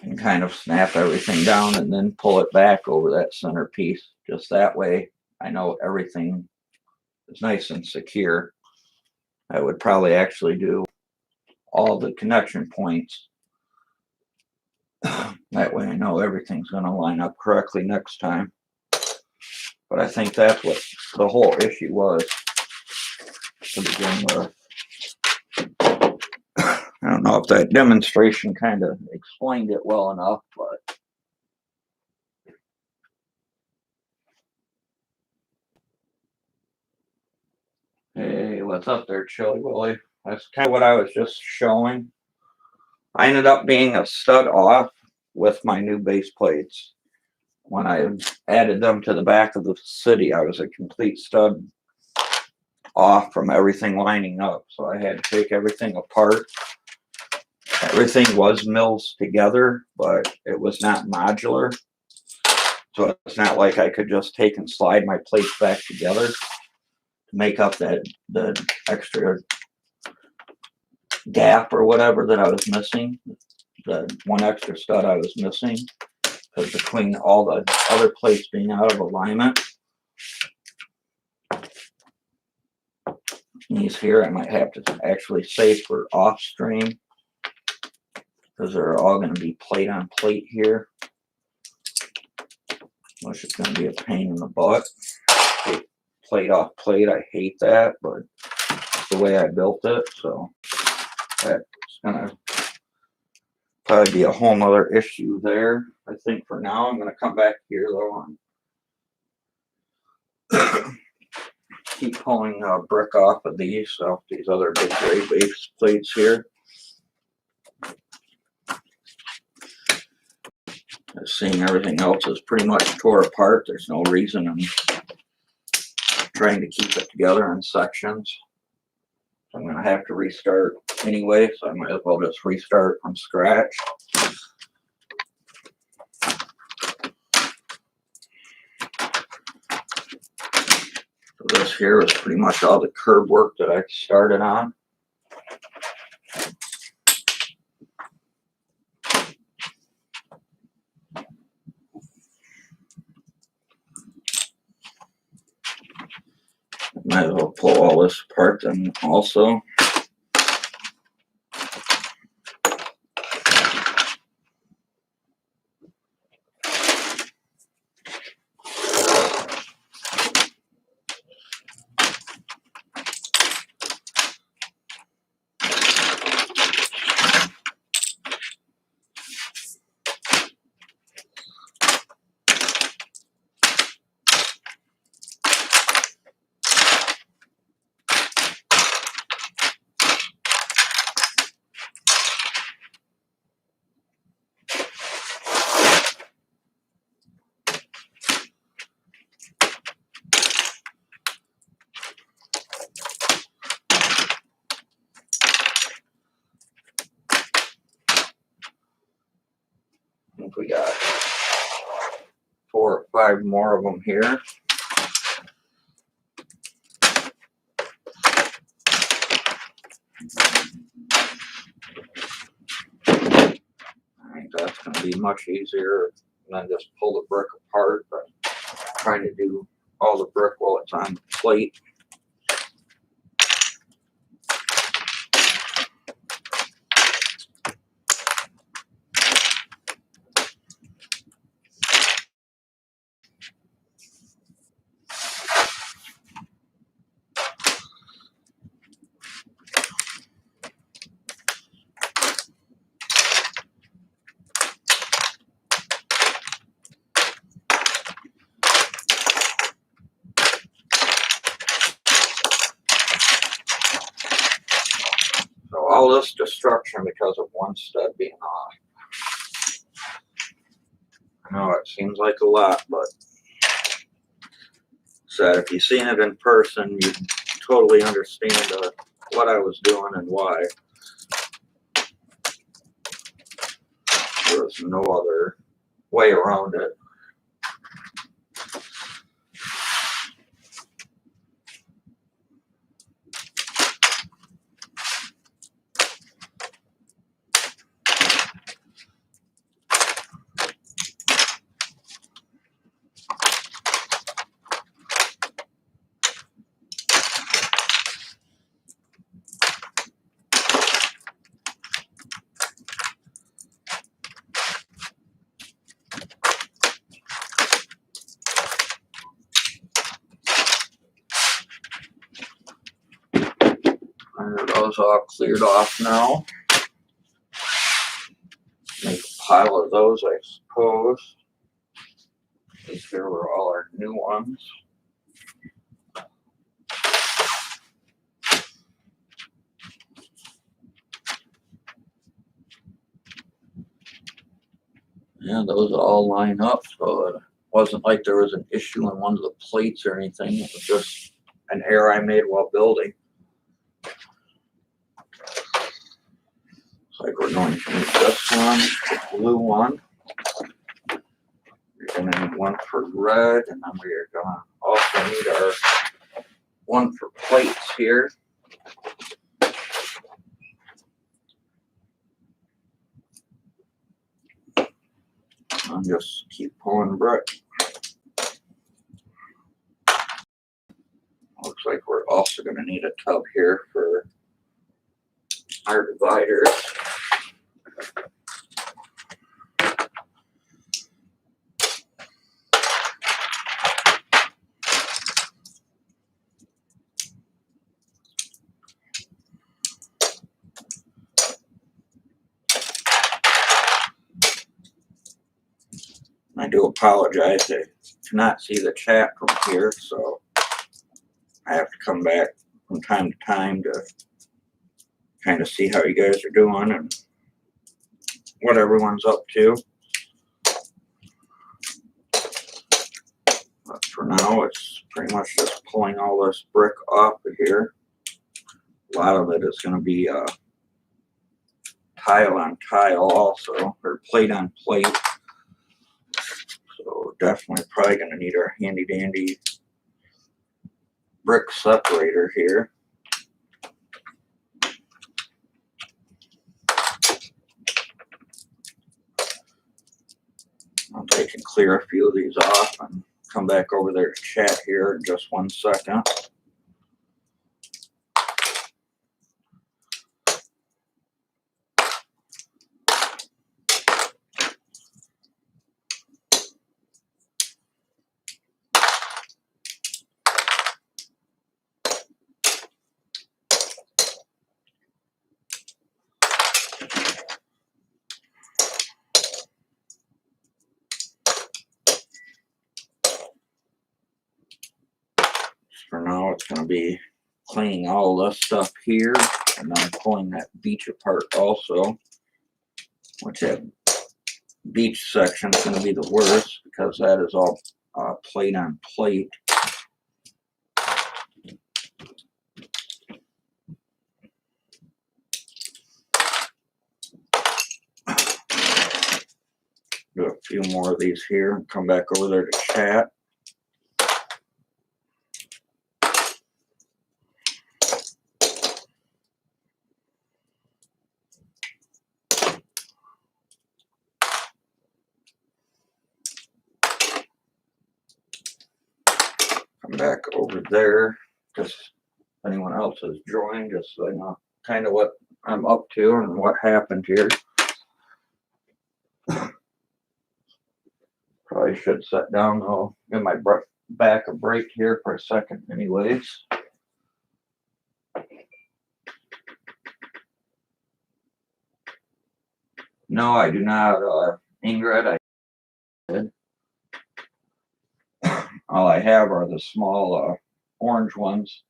Speaker 1: And kind of snap everything down and then pull it back over that center piece. Just that way, I know everything is nice and secure. I would probably actually do all the connection points. That way I know everything's going to line up correctly next time. But I think that's what the whole issue was to begin with. I don't know if that demonstration kind of explained it well enough, but hey, what's up there, Chili Willy? That's kind of what I was just showing. I ended up being a stud off with my new base plates. When I added them to the back of the city, I was a complete stud off from everything lining up. So I had to take everything apart. Everything was mills together, but it was not modular. So it's not like I could just take and slide my plates back together to make up the extra gap or whatever that I was missing. The one extra stud I was missing, because between all the other plates being out of alignment, these here I might have to actually save for off stream, because they're all going to be plate on plate here, which is going to be a pain in the butt. Plate off plate, I hate that, but it's the way I built it. So that's going to probably be a whole nother issue there. I think for now I'm going to come back here though and keep pulling brick off of these other big gray base plates here. Seeing everything else is pretty much tore apart. There's no reason I'm trying to keep it together in sections. So I'm going to have to restart anyway, so I might as well just restart from scratch. So this here was pretty much all the curb work that I started on. Might as well pull all this apart then also. think we got 4 or 5 more of them here. I think that's going to be much easier than just pull the brick apart, but trying to do all the brick while it's on the plate. So all this destruction because of one stud being off. I know it seems like a lot, but said if you've seen it in person, you totally understand what I was doing and why. There was no other way around it. Those all cleared off now. Make a pile of those, I suppose. These here were all our new ones. Yeah, those all line up, so it wasn't like there was an issue in one of the plates or anything. It was just an error I made while building. Like we're going to need this one, the blue one. We're going to need one for red, and then we are going to also need our one for plates here. I'll just keep pulling brick. Looks like we're also going to need a tub here for our dividers. I do apologize. I cannot see the chat from here, so I have to come back from time to time to kind of see how you guys are doing and what everyone's up to. But for now, it's pretty much just pulling all this brick off of here. A lot of it is going to be tile on tile also, or plate on plate. So definitely probably going to need our handy dandy brick separator here. I'll take and clear a few of these off and come back over there to chat here in just 1 second. For now, it's going to be cleaning all this stuff here and then pulling that beach apart also, which that beach section is going to be the worst because that is all plate on plate. Do a few more of these here and come back over there to chat. Come back over there, just if anyone else has joined, just so I know kind of what I'm up to and what happened here. Probably should sit down though, give my back a break here for a second anyways. No, I do not, Ingrid, I did. All I have are the small orange ones.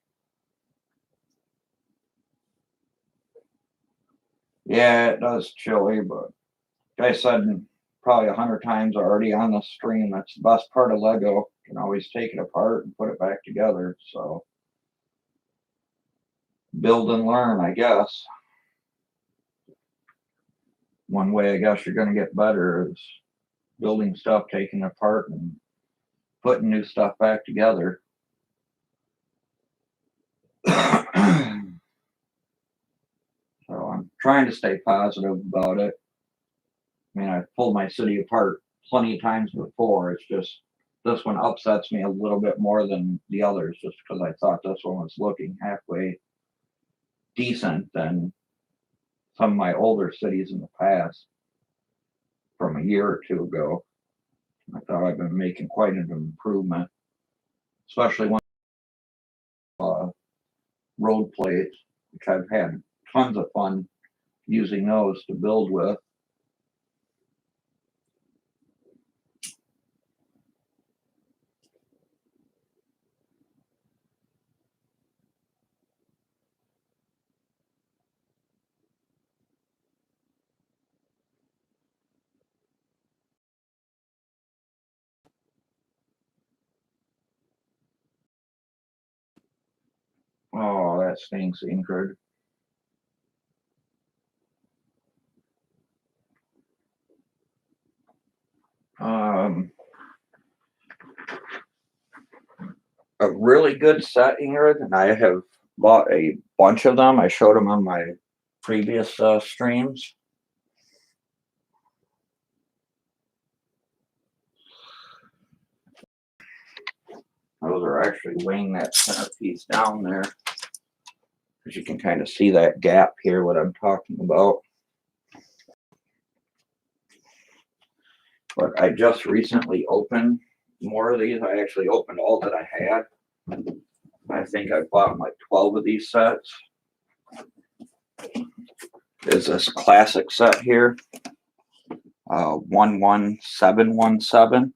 Speaker 1: Yeah, it does chilly, but like I said probably 100 times already on the stream, that's the best part of Lego. You can always take it apart and put it back together. So build and learn, I guess. One way I guess you're going to get better is building stuff, taking it apart, and putting new stuff back together. So I'm trying to stay positive about it. I mean, I've pulled my city apart plenty of times before. It's just this one upsets me a little bit more than the others, just because I thought this one was looking halfway decent than some of my older cities in the past from a year or two ago. I thought I've been making quite an improvement, especially when road plates, which I've had tons of fun using those to build with. Oh, that stinks, Ingrid. A really good set, Ingrid, and I have bought a bunch of them. I showed them on my previous streams. Those are actually weighing that centerpiece down there, because you can kind of see that gap here, what I'm talking about. But I just recently opened more of these. I actually opened all that I had. I think I bought like 12 of these sets. There's this classic set here, 11717,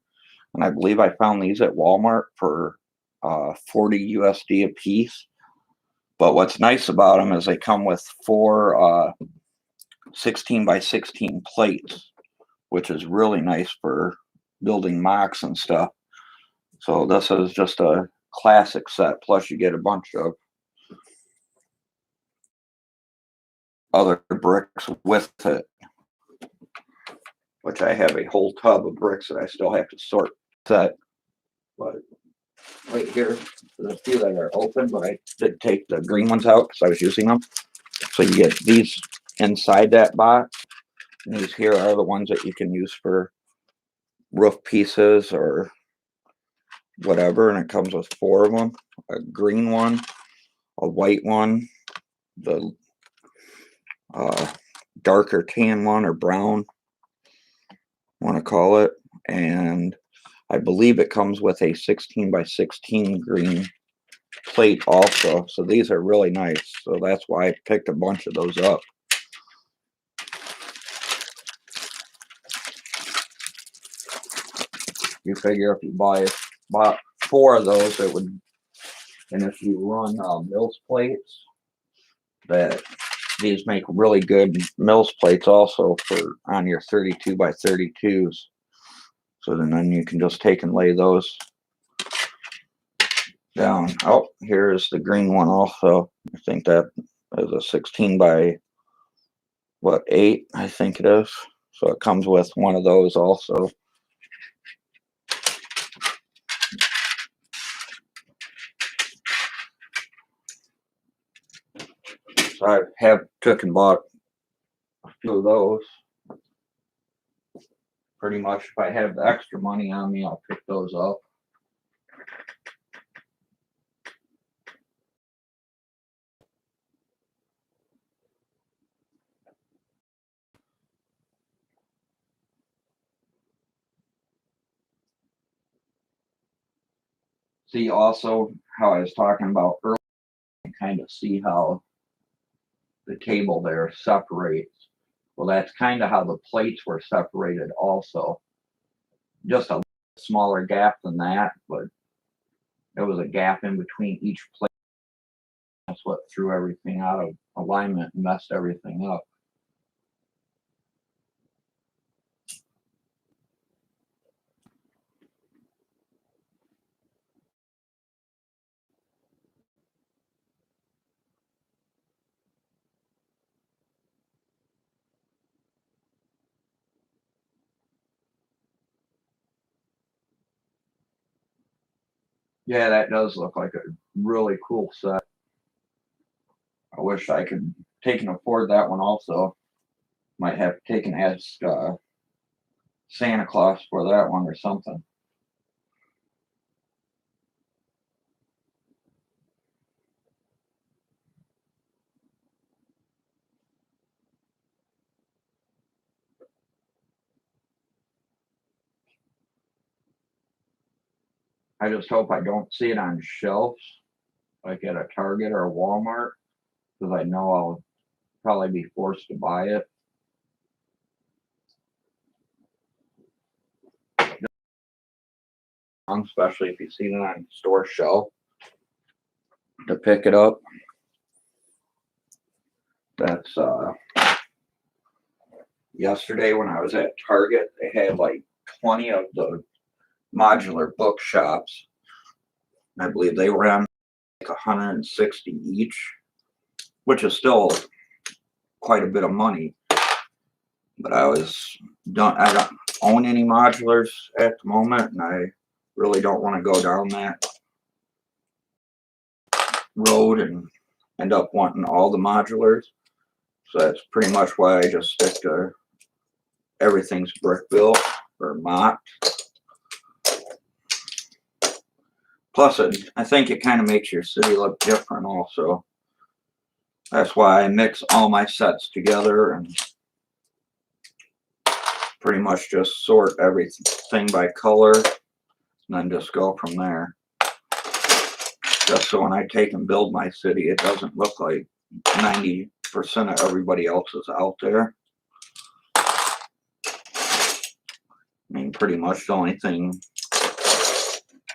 Speaker 1: and I believe I found these at Walmart for 40 USD a piece. But what's nice about them is they come with 4 16 by 16 plates, which is really nice for building mocks and stuff. So this is just a classic set, plus you get a bunch of other bricks with it, which I have a whole tub of bricks that I still have to sort set. But right here, there's a few that are open, but I did take the green ones out because I was using them. So you get these inside that box. And these here are the ones that you can use for roof pieces or whatever. And it comes with 4 of them, a green one, a white one, the darker tan one or brown, want to call it, and I believe it comes with a 16 by 16 green plate also. So these are really nice. So that's why I picked a bunch of those up. You figure if you bought 4 of those, it would, and if you run Mills plates, that these make really good Mills plates also for on your 32 by 32s. So then you can just take and lay those down. Oh, here's the green one also. I think that is a 16 by what, 8, I think it is. So it comes with one of those also. So I have took and bought a few of those. Pretty much if I have the extra money on me, I'll pick those up. See also how I was talking about earlier, kind of see how the table there separates. Well, that's kind of how the plates were separated also. Just a smaller gap than that, but there was a gap in between each plate. That's what threw everything out of alignment and messed everything up. Yeah, that does look like a really cool set. I wish I could take and afford that one also. Might have to take and ask Santa Claus for that one or something. I just hope I don't see it on shelves like at a Target or a Walmart, because I know I'll probably be forced to buy it. Especially if you see it on store shelf to pick it up. That's yesterday when I was at Target, they had like 20 of the modular bookshops. I believe they were on like 160 each, which is still quite a bit of money. But I don't own any modulars at the moment, and I really don't want to go down that road and end up wanting all the modulars. So that's pretty much why I just stick to everything's brick built or mocked. Plus, I think it kind of makes your city look different also. That's why I mix all my sets together and pretty much just sort everything by color and then just go from there. Just so when I take and build my city, it doesn't look like 90% of everybody else is out there. I mean, pretty much the only thing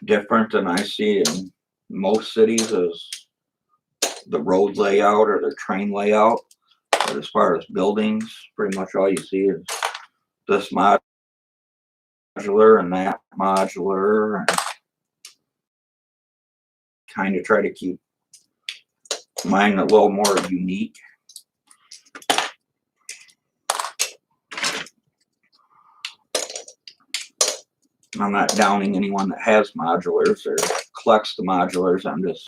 Speaker 1: different than I see in most cities is the road layout or the train layout. But as far as buildings, pretty much all you see is this modular and that modular, and kind of try to keep mine a little more unique. I'm not downing anyone that has modulars or collects the modulars. I'm just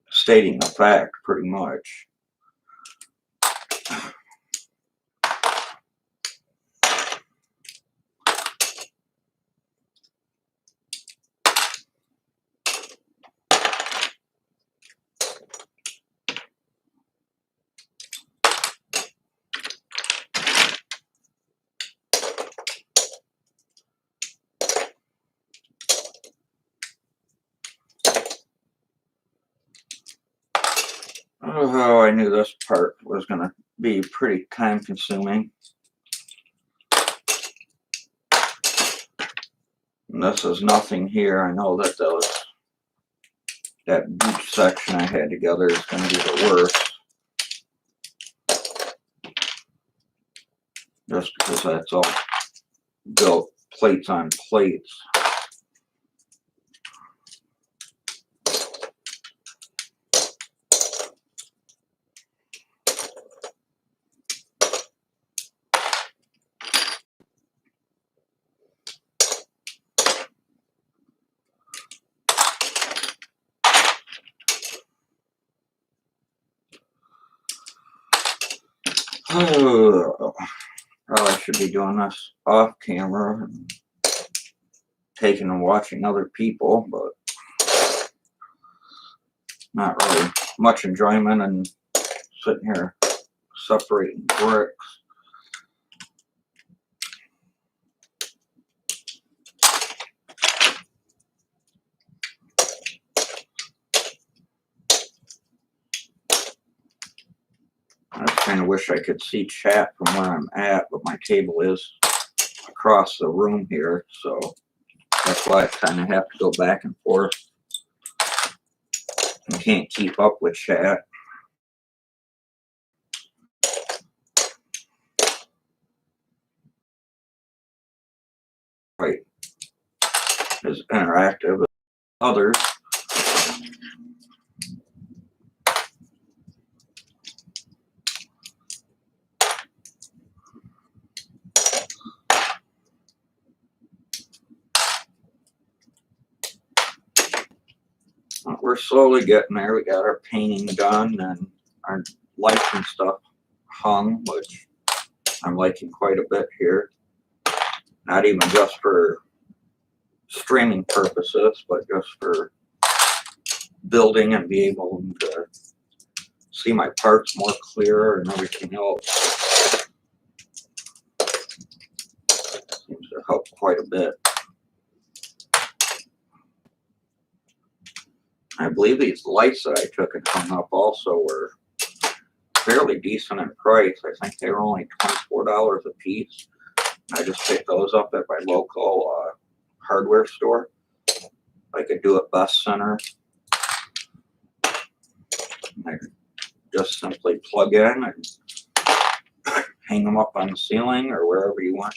Speaker 1: stating a fact, pretty much. Oh, I knew this part was going to be pretty time consuming. And this is nothing here. I know that that boot section I had together is going to be the worst. Just because that's all built plates on plates. Probably should be doing this off camera and taking and watching other people, but not really much enjoyment in sitting here separating bricks. I kind of wish I could see chat from where I'm at, but my table is across the room here, so that's why I kind of have to go back and forth. I can't keep up with chat. Quite as interactive as others. We're slowly getting there. We got our painting done and our lights and stuff hung, which I'm liking quite a bit here. Not even just for streaming purposes, but just for building and be able to see my parts more clearer and everything else. Seems to help quite a bit. I believe these lights that I took and hung up also were fairly decent in price. I think they were only $24 a piece. I just picked those up at my local hardware store. I could do it Best Center. I could just simply plug in and hang them up on the ceiling or wherever you want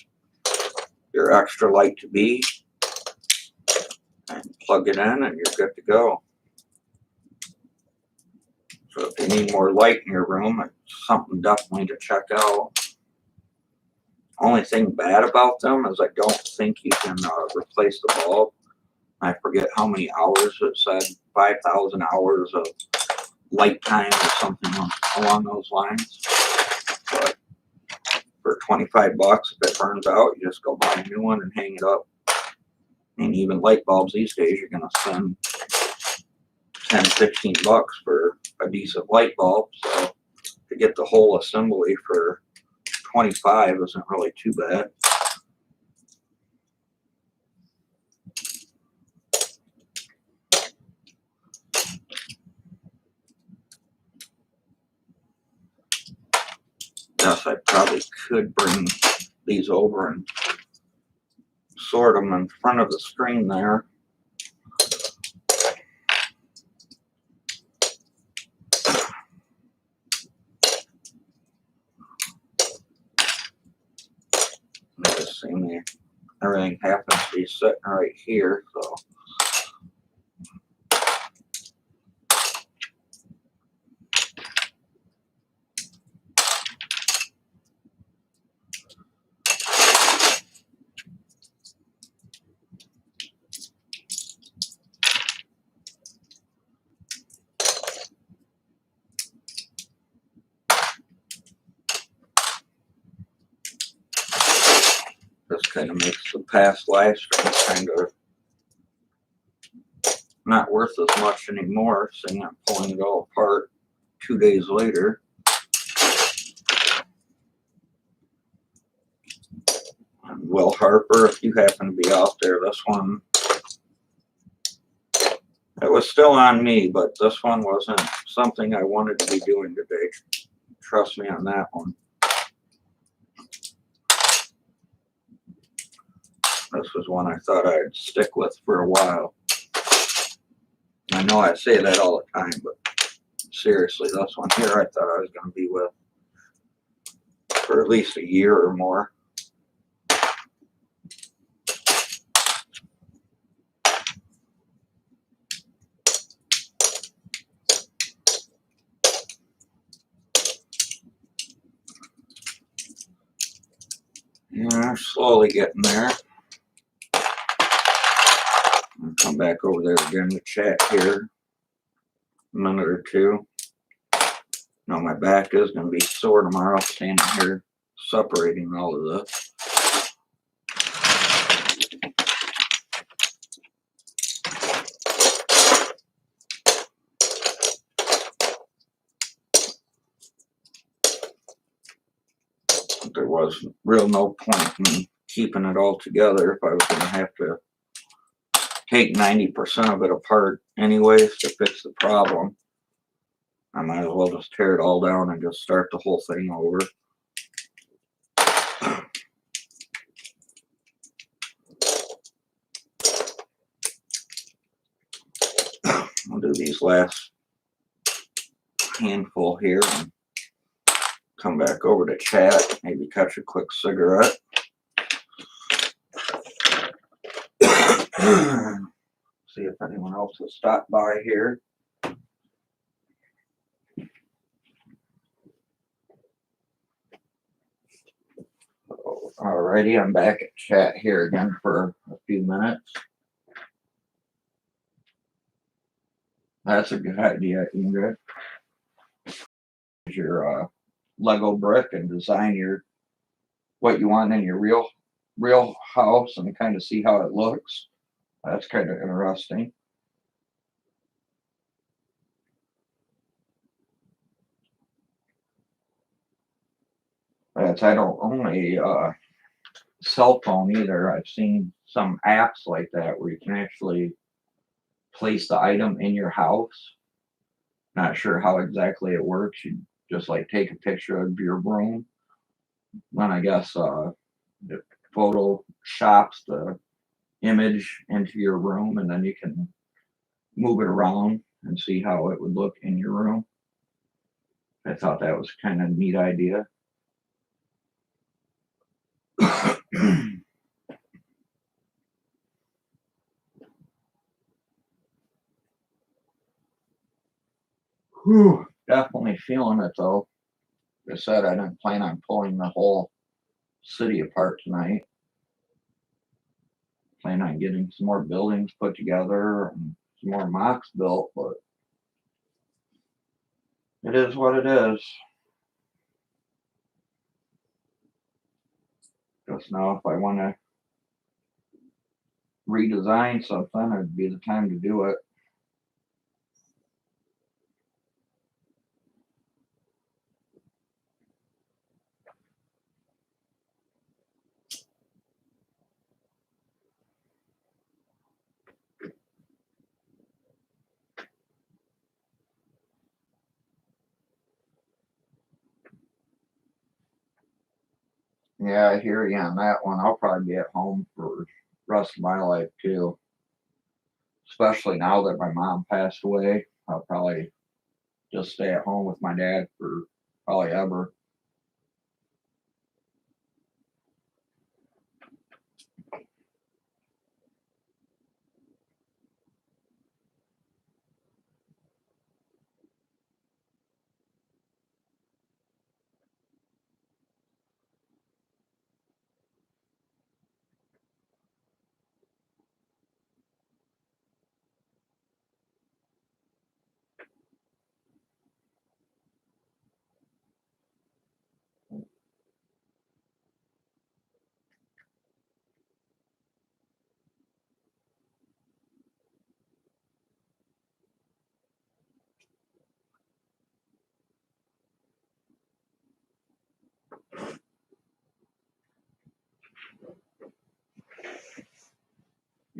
Speaker 1: your extra light to be, and plug it in and you're good to go. So if you need more light in your room, it's something definitely to check out. Only thing bad about them is I don't think you can replace the bulb. I forget how many hours it said, 5,000 hours of light time or something along those lines. But for 25 bucks, if it burns out, you just go buy a new one and hang it up. And even light bulbs these days, you're going to spend 10, 15 bucks for a decent light bulb. So to get the whole assembly for 25 isn't really too bad. Yes, I probably could bring these over and sort them in front of the screen there. Just see me. Everything happens to be sitting right here, so. This kind of makes the past live stream kind of not worth as much anymore, seeing I'm pulling it all apart 2 days later. And Will Harper, if you happen to be out there, this one, it was still on me, but this one wasn't something I wanted to be doing today. Trust me on that one. This was one I thought I'd stick with for a while. I know I say that all the time, but seriously, this one here I thought I was going to be with for at least a year or more. Yeah, slowly getting there. I'll come back over there again to chat here a minute or two. Now my back is going to be sore tomorrow standing here separating all of this. There was real no point in keeping it all together if I was going to have to take 90% of it apart anyways to fix the problem. I might as well just tear it all down and just start the whole thing over. I'll do these last handful here and come back over to chat, maybe catch a quick cigarette. See if anyone else has stopped by here. Alrighty, I'm back at chat here again for a few minutes. That's a good idea, Ingrid. Your Lego brick and design your what you want in your real house and kind of see how it looks. That's kind of interesting. I don't own a cell phone either. I've seen some apps like that where you can actually place the item in your house. Not sure how exactly it works. You just like take a picture of your room. Then I guess it photoshops the image into your room, and then you can move it around and see how it would look in your room. I thought that was kind of a neat idea. Whew, definitely feeling it though. Like I said, I didn't plan on pulling the whole city apart tonight. Plan on getting some more buildings put together and some more mocks built, but it is what it is. Just now, if I want to redesign something, it'd be the time to do it. Yeah, I hear you on that one. I'll probably be at home for the rest of my life too. Especially now that my mom passed away, I'll probably just stay at home with my dad for probably ever.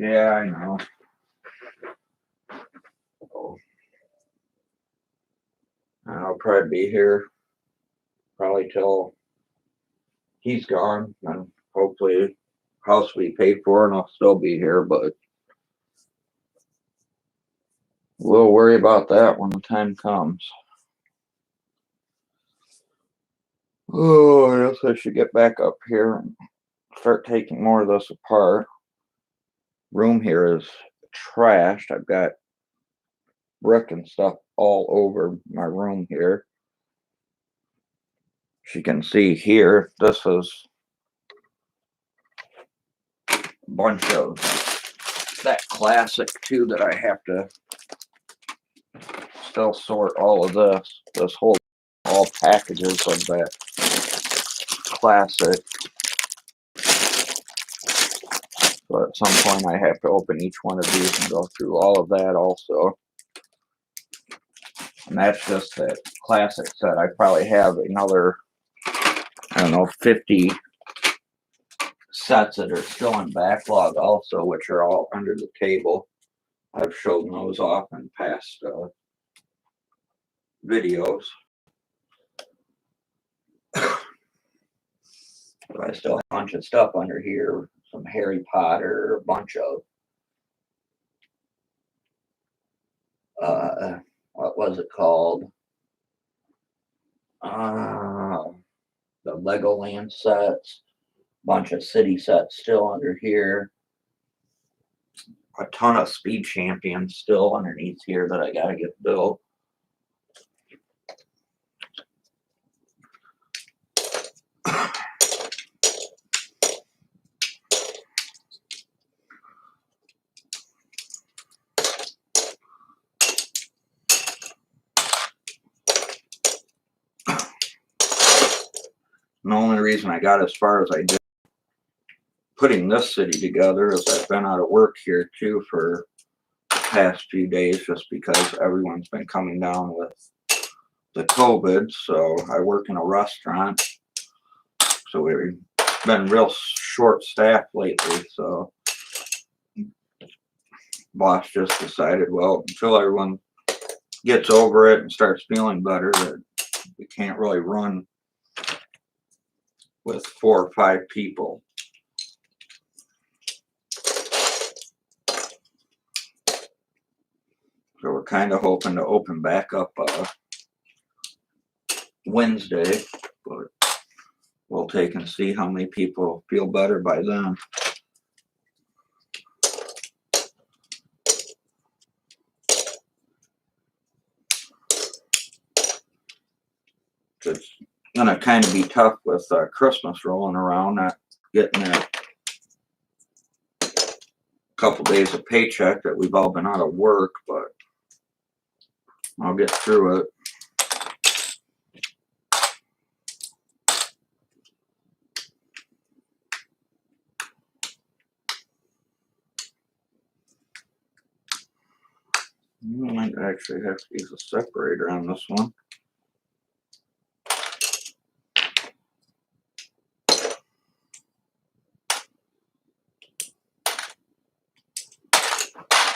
Speaker 1: Yeah, I know. So, I'll probably be here probably till he's gone, and hopefully house will be paid for and I'll still be here, but we'll worry about that when the time comes. Oh, I guess I should get back up here and start taking more of this apart. Room here is trashed. I've got brick and stuff all over my room here. As you can see here, this is a bunch of that classic too that I have to still sort all of this whole all packages of that classic. So at some point I have to open each one of these and go through all of that also. And that's just that classic set. I probably have another, I don't know, 50 sets that are still in backlog also, which are all under the table. I've shown those off in past videos. But I still have a bunch of stuff under here. Some Harry Potter, a bunch of what was it called? The Legoland sets, bunch of city sets still under here. A ton of Speed Champions still underneath here that I gotta get built. And the only reason I got as far as I did putting this city together is I've been out of work here too for the past few days just because everyone's been coming down with the COVID. So I work in a restaurant. So we've been real short staffed lately. So boss just decided, well, until everyone gets over it and starts feeling better, that we can't really run with 4 or 5 people. So we're kind of hoping to open back up Wednesday, but we'll take and see how many people feel better by then. It's gonna kind of be tough with Christmas rolling around, not getting that couple days of paycheck that we've all been out of work, but I'll get through it. I might actually have to use a separator on this one.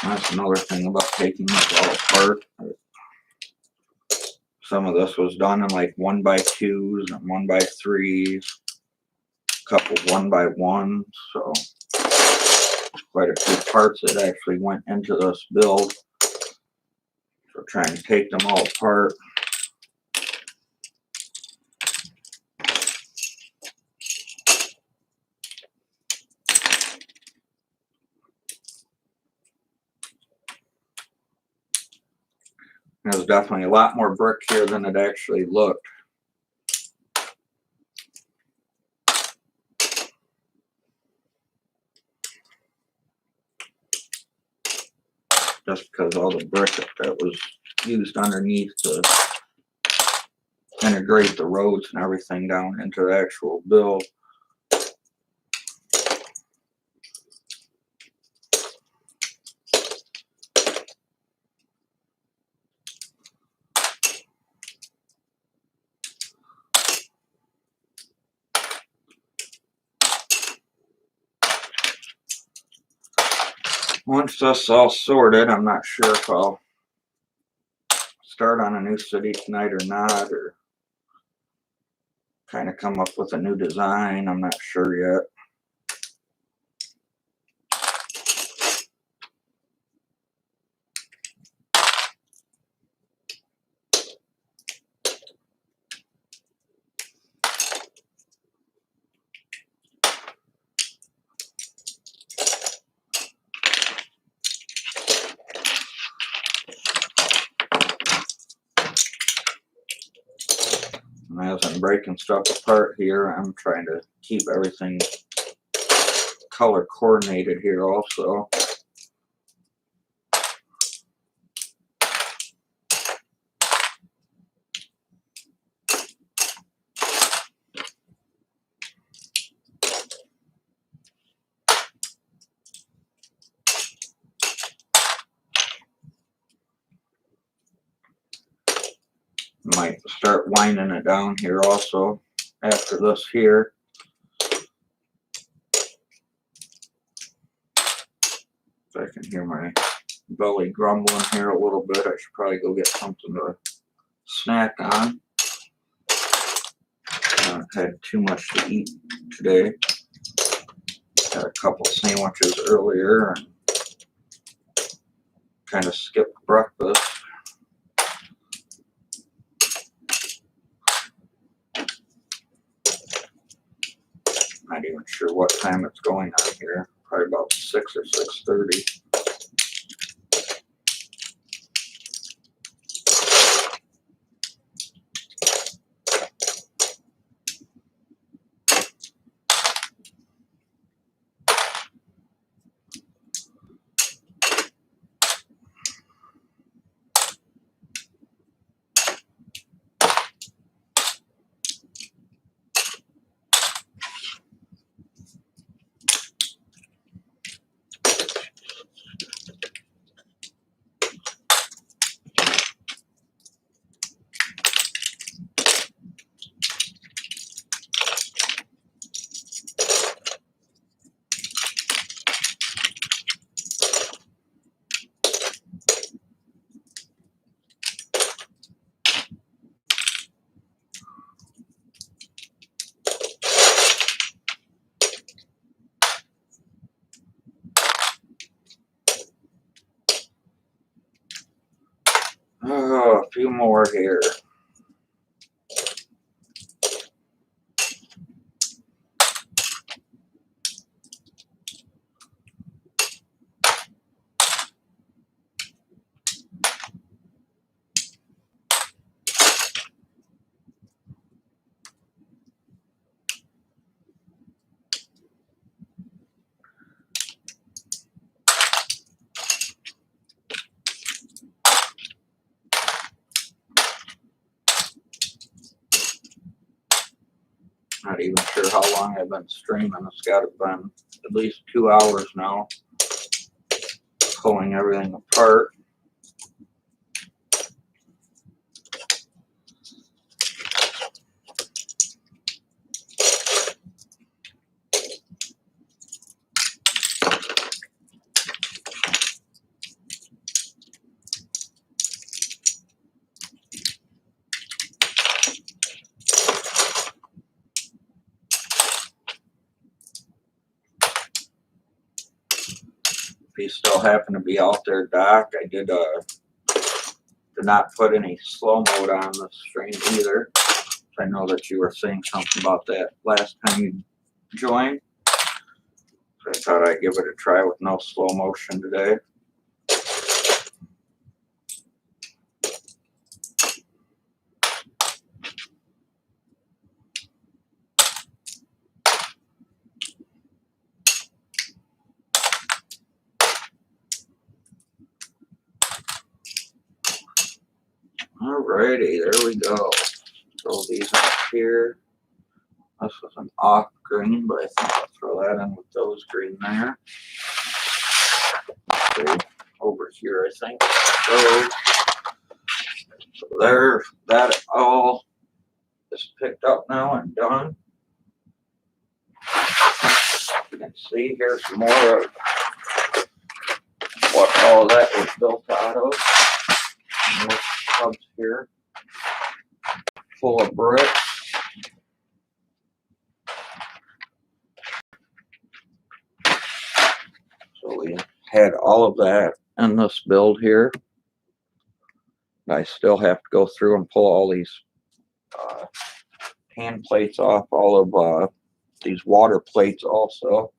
Speaker 1: That's another thing about taking this all apart. Some of this was done in like 1x2s and 1x3s, a couple 1x1s, so quite a few parts that actually went into this build. So trying to take them all apart. There's definitely a lot more brick here than it actually looked. Just because all the brick that was used underneath to integrate the roads and everything down into the actual build. Once that's all sorted, I'm not sure if I'll start on a new city tonight or not, or kind of come up with a new design. I'm not sure yet. And as I'm breaking stuff apart here, I'm trying to keep everything color coordinated here also. Might start winding it down here also after this here. So I can hear my belly grumbling here a little bit. I should probably go get something to snack on. I haven't had too much to eat today. Had a couple sandwiches earlier and kind of skipped breakfast. Not even sure what time it's going on here. Probably about 6 or 6:30. Oh, a few more here. Not even sure how long I've been streaming. It's got to have been at least 2 hours now. Pulling everything apart. If you still happen to be out there, Doc, I did not put any slow mode on the stream either. I know that you were saying something about that last time you joined. So I thought I'd give it a try with no slow motion today. Alrighty, there we go. Throw these up here. This was an off green, but I think I'll throw that in with those green there. Okay, over here, I think. So there, that all is picked up now and done. You can see here's some more of what all that was built out of. And those tubs here, full of bricks. So we had all of that in this build here. I still have to go through and pull all these hand plates off, all of these water plates also.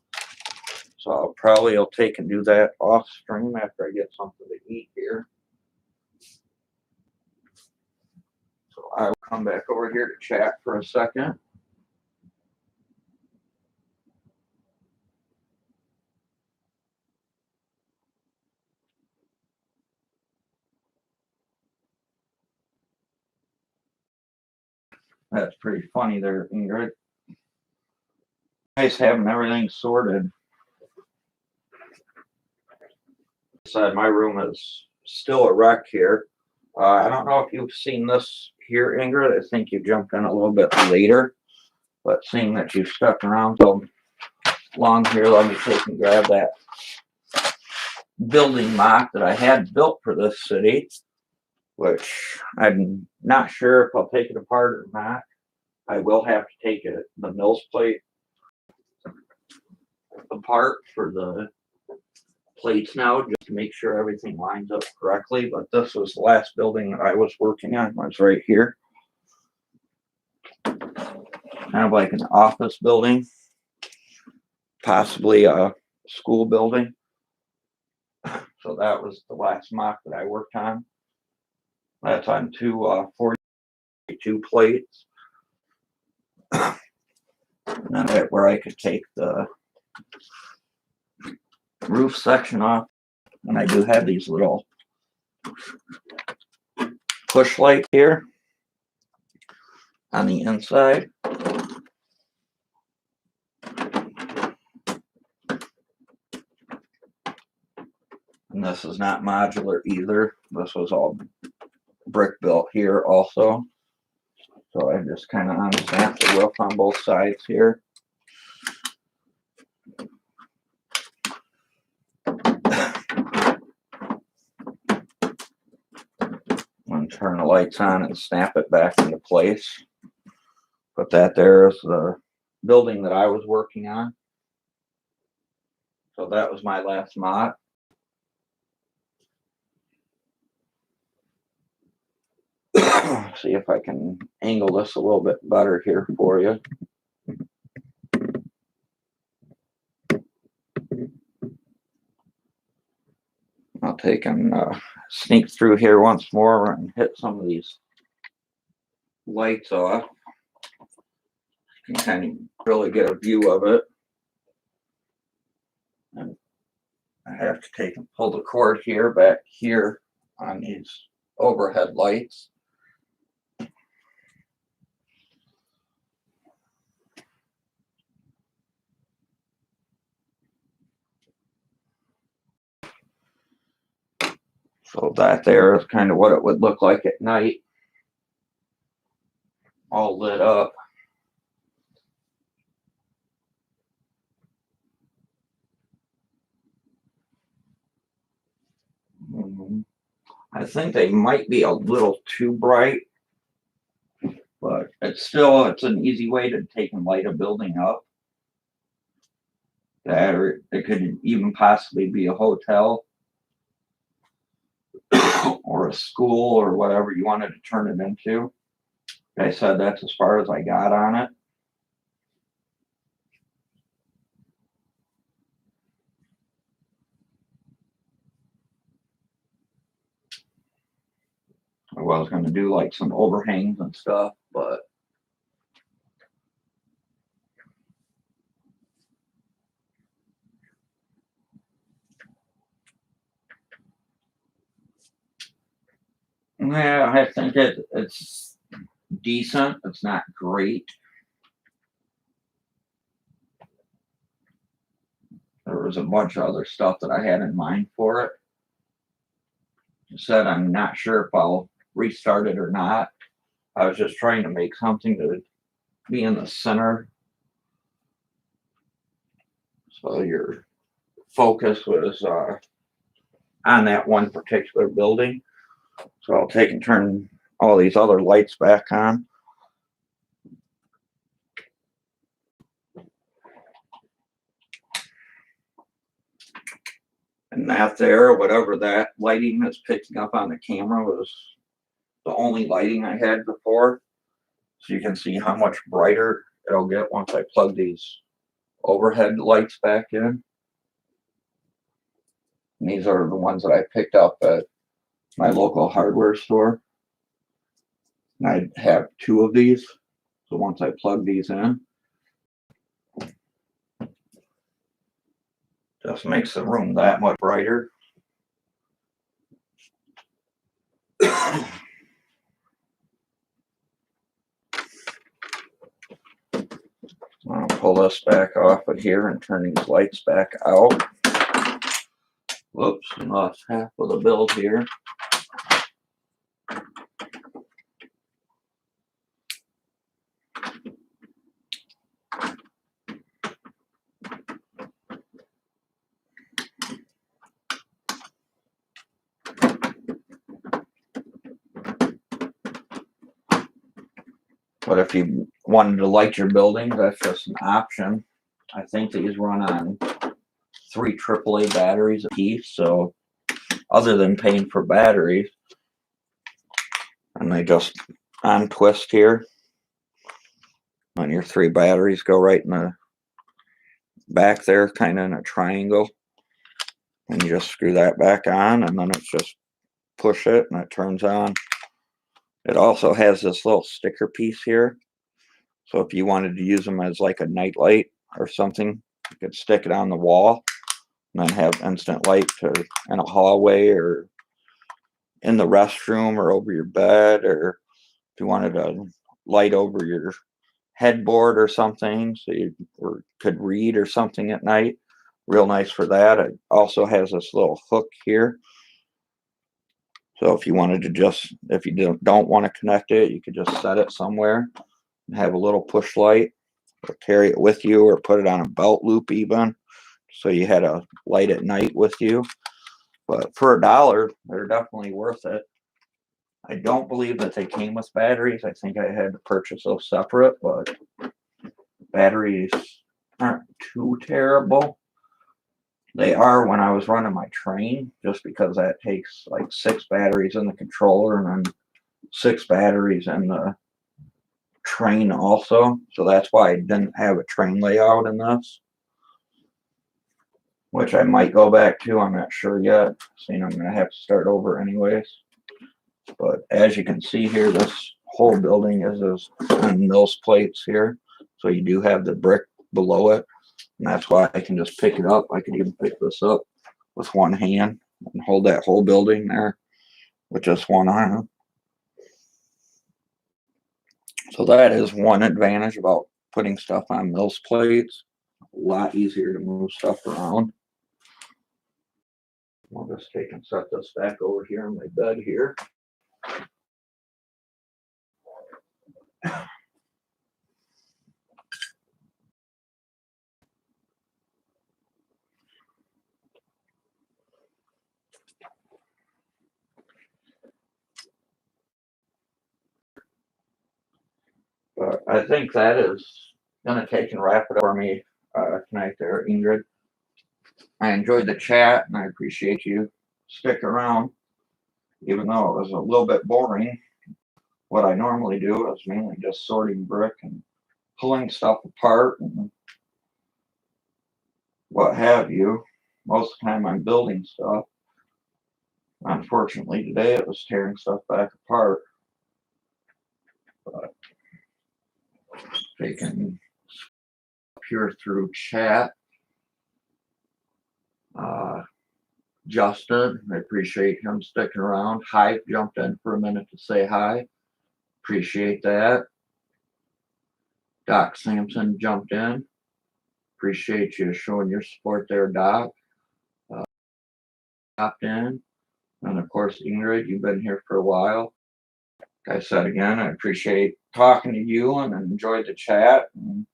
Speaker 1: So I'll probably take and do that off stream after I get something to eat here. So I'll come back over here to chat for a second. That's pretty funny there, Ingrid. Nice having everything sorted. My room is still a wreck here. I don't know if you've seen this here, Ingrid. I think you jumped in a little bit later, but seeing that you stuck around so long here, let me take and grab that building mock that I had built for this city, which I'm not sure if I'll take it apart or not. I will have to take it, the Mills plate apart for the plates now, just to make sure everything lines up correctly. But this was the last building that I was working on, was right here. Kind of like an office building, possibly a school building. So that was the last mock that I worked on. That's on two 42 plates. And then where I could take the roof section off. And I do have these little push lights here on the inside. And this is not modular either. This was all brick built here also. So I just kind of unstamped the roof on both sides here. And turn the lights on and snap it back into place. Put that there as the building that I was working on. So that was my last mock. See if I can angle this a little bit better here for you. I'll take and sneak through here once more and hit some of these lights off. You can kind of really get a view of it. And I have to take and pull the cord here back here on these overhead lights. So that there is kind of what it would look like at night, all lit up. I think they might be a little too bright, but it's an easy way to take and light a building up. That, or it could even possibly be a hotel or a school or whatever you wanted to turn it into. Like I said, that's as far as I got on it. I was going to do like some overhangs and stuff, but yeah, I think it's decent. It's not great. There was a bunch of other stuff that I had in mind for it. I said I'm not sure if I'll restart it or not. I was just trying to make something to be in the center. So your focus was on that one particular building. So I'll take and turn all these other lights back on. And that there, whatever that lighting is picking up on the camera, was the only lighting I had before. So you can see how much brighter it'll get once I plug these overhead lights back in. And these are the ones that I picked up at my local hardware store. And I have two of these. So once I plug these in, just makes the room that much brighter. I'll pull this back off of here and turn these lights back out. Whoops, lost half of the build here. But if you wanted to light your building, that's just an option. I think these run on 3 AAA batteries apiece, so other than paying for batteries, and they just untwist here, and your 3 batteries go right in the back there, kind of in a triangle, and you just screw that back on, and then it's just push it and it turns on. It also has this little sticker piece here, so if you wanted to use them as like a night light or something, you could stick it on the wall and then have instant light to in a hallway or in the restroom or over your bed, or if you wanted to light over your headboard or something so you could read or something at night. Real nice for that. It also has this little hook here, so if you wanted to just, if you don't want to connect it, you could just set it somewhere and have a little push light, or carry it with you, or put it on a belt loop even, so you had a light at night with you. But for $1, they're definitely worth it. I don't believe that they came with batteries. I think I had to purchase those separate, but batteries aren't too terrible. They are when I was running my train, just because that takes like 6 batteries in the controller and then 6 batteries in the train also. So that's why I didn't have a train layout in this, which I might go back to. I'm not sure yet, seeing I'm going to have to start over anyways. But as you can see here, this whole building is on Mills plates here. So you do have the brick below it. And that's why I can just pick it up. I can even pick this up with one hand and hold that whole building there with just one arm. So that is one advantage about putting stuff on Mills plates. A lot easier to move stuff around. I'll just take and set this back over here on my bed here. But I think that is going to take and wrap it up for me tonight there, Ingrid. I enjoyed the chat and I appreciate you sticking around, even though it was a little bit boring. What I normally do is mainly just sorting brick and pulling stuff apart and what have you. Most of the time I'm building stuff. Unfortunately, today it was tearing stuff back apart. But they can appear through chat. Justin, I appreciate him sticking around. Hype jumped in for a minute to say hi. Appreciate that. Doc Sampson jumped in. Appreciate you showing your support there, Doc. Hopped in. And of course, Ingrid, you've been here for a while. Like I said again, I appreciate talking to you and enjoyed the chat. And,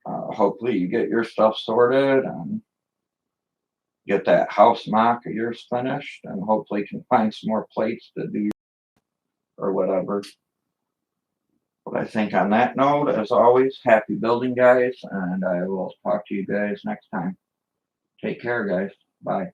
Speaker 1: hopefully you get your stuff sorted and get that house mock of yours finished, and hopefully can find some more plates to do or whatever. But I think on that note, as always, happy building, guys, and I will talk to you guys next time. Take care, guys. Bye.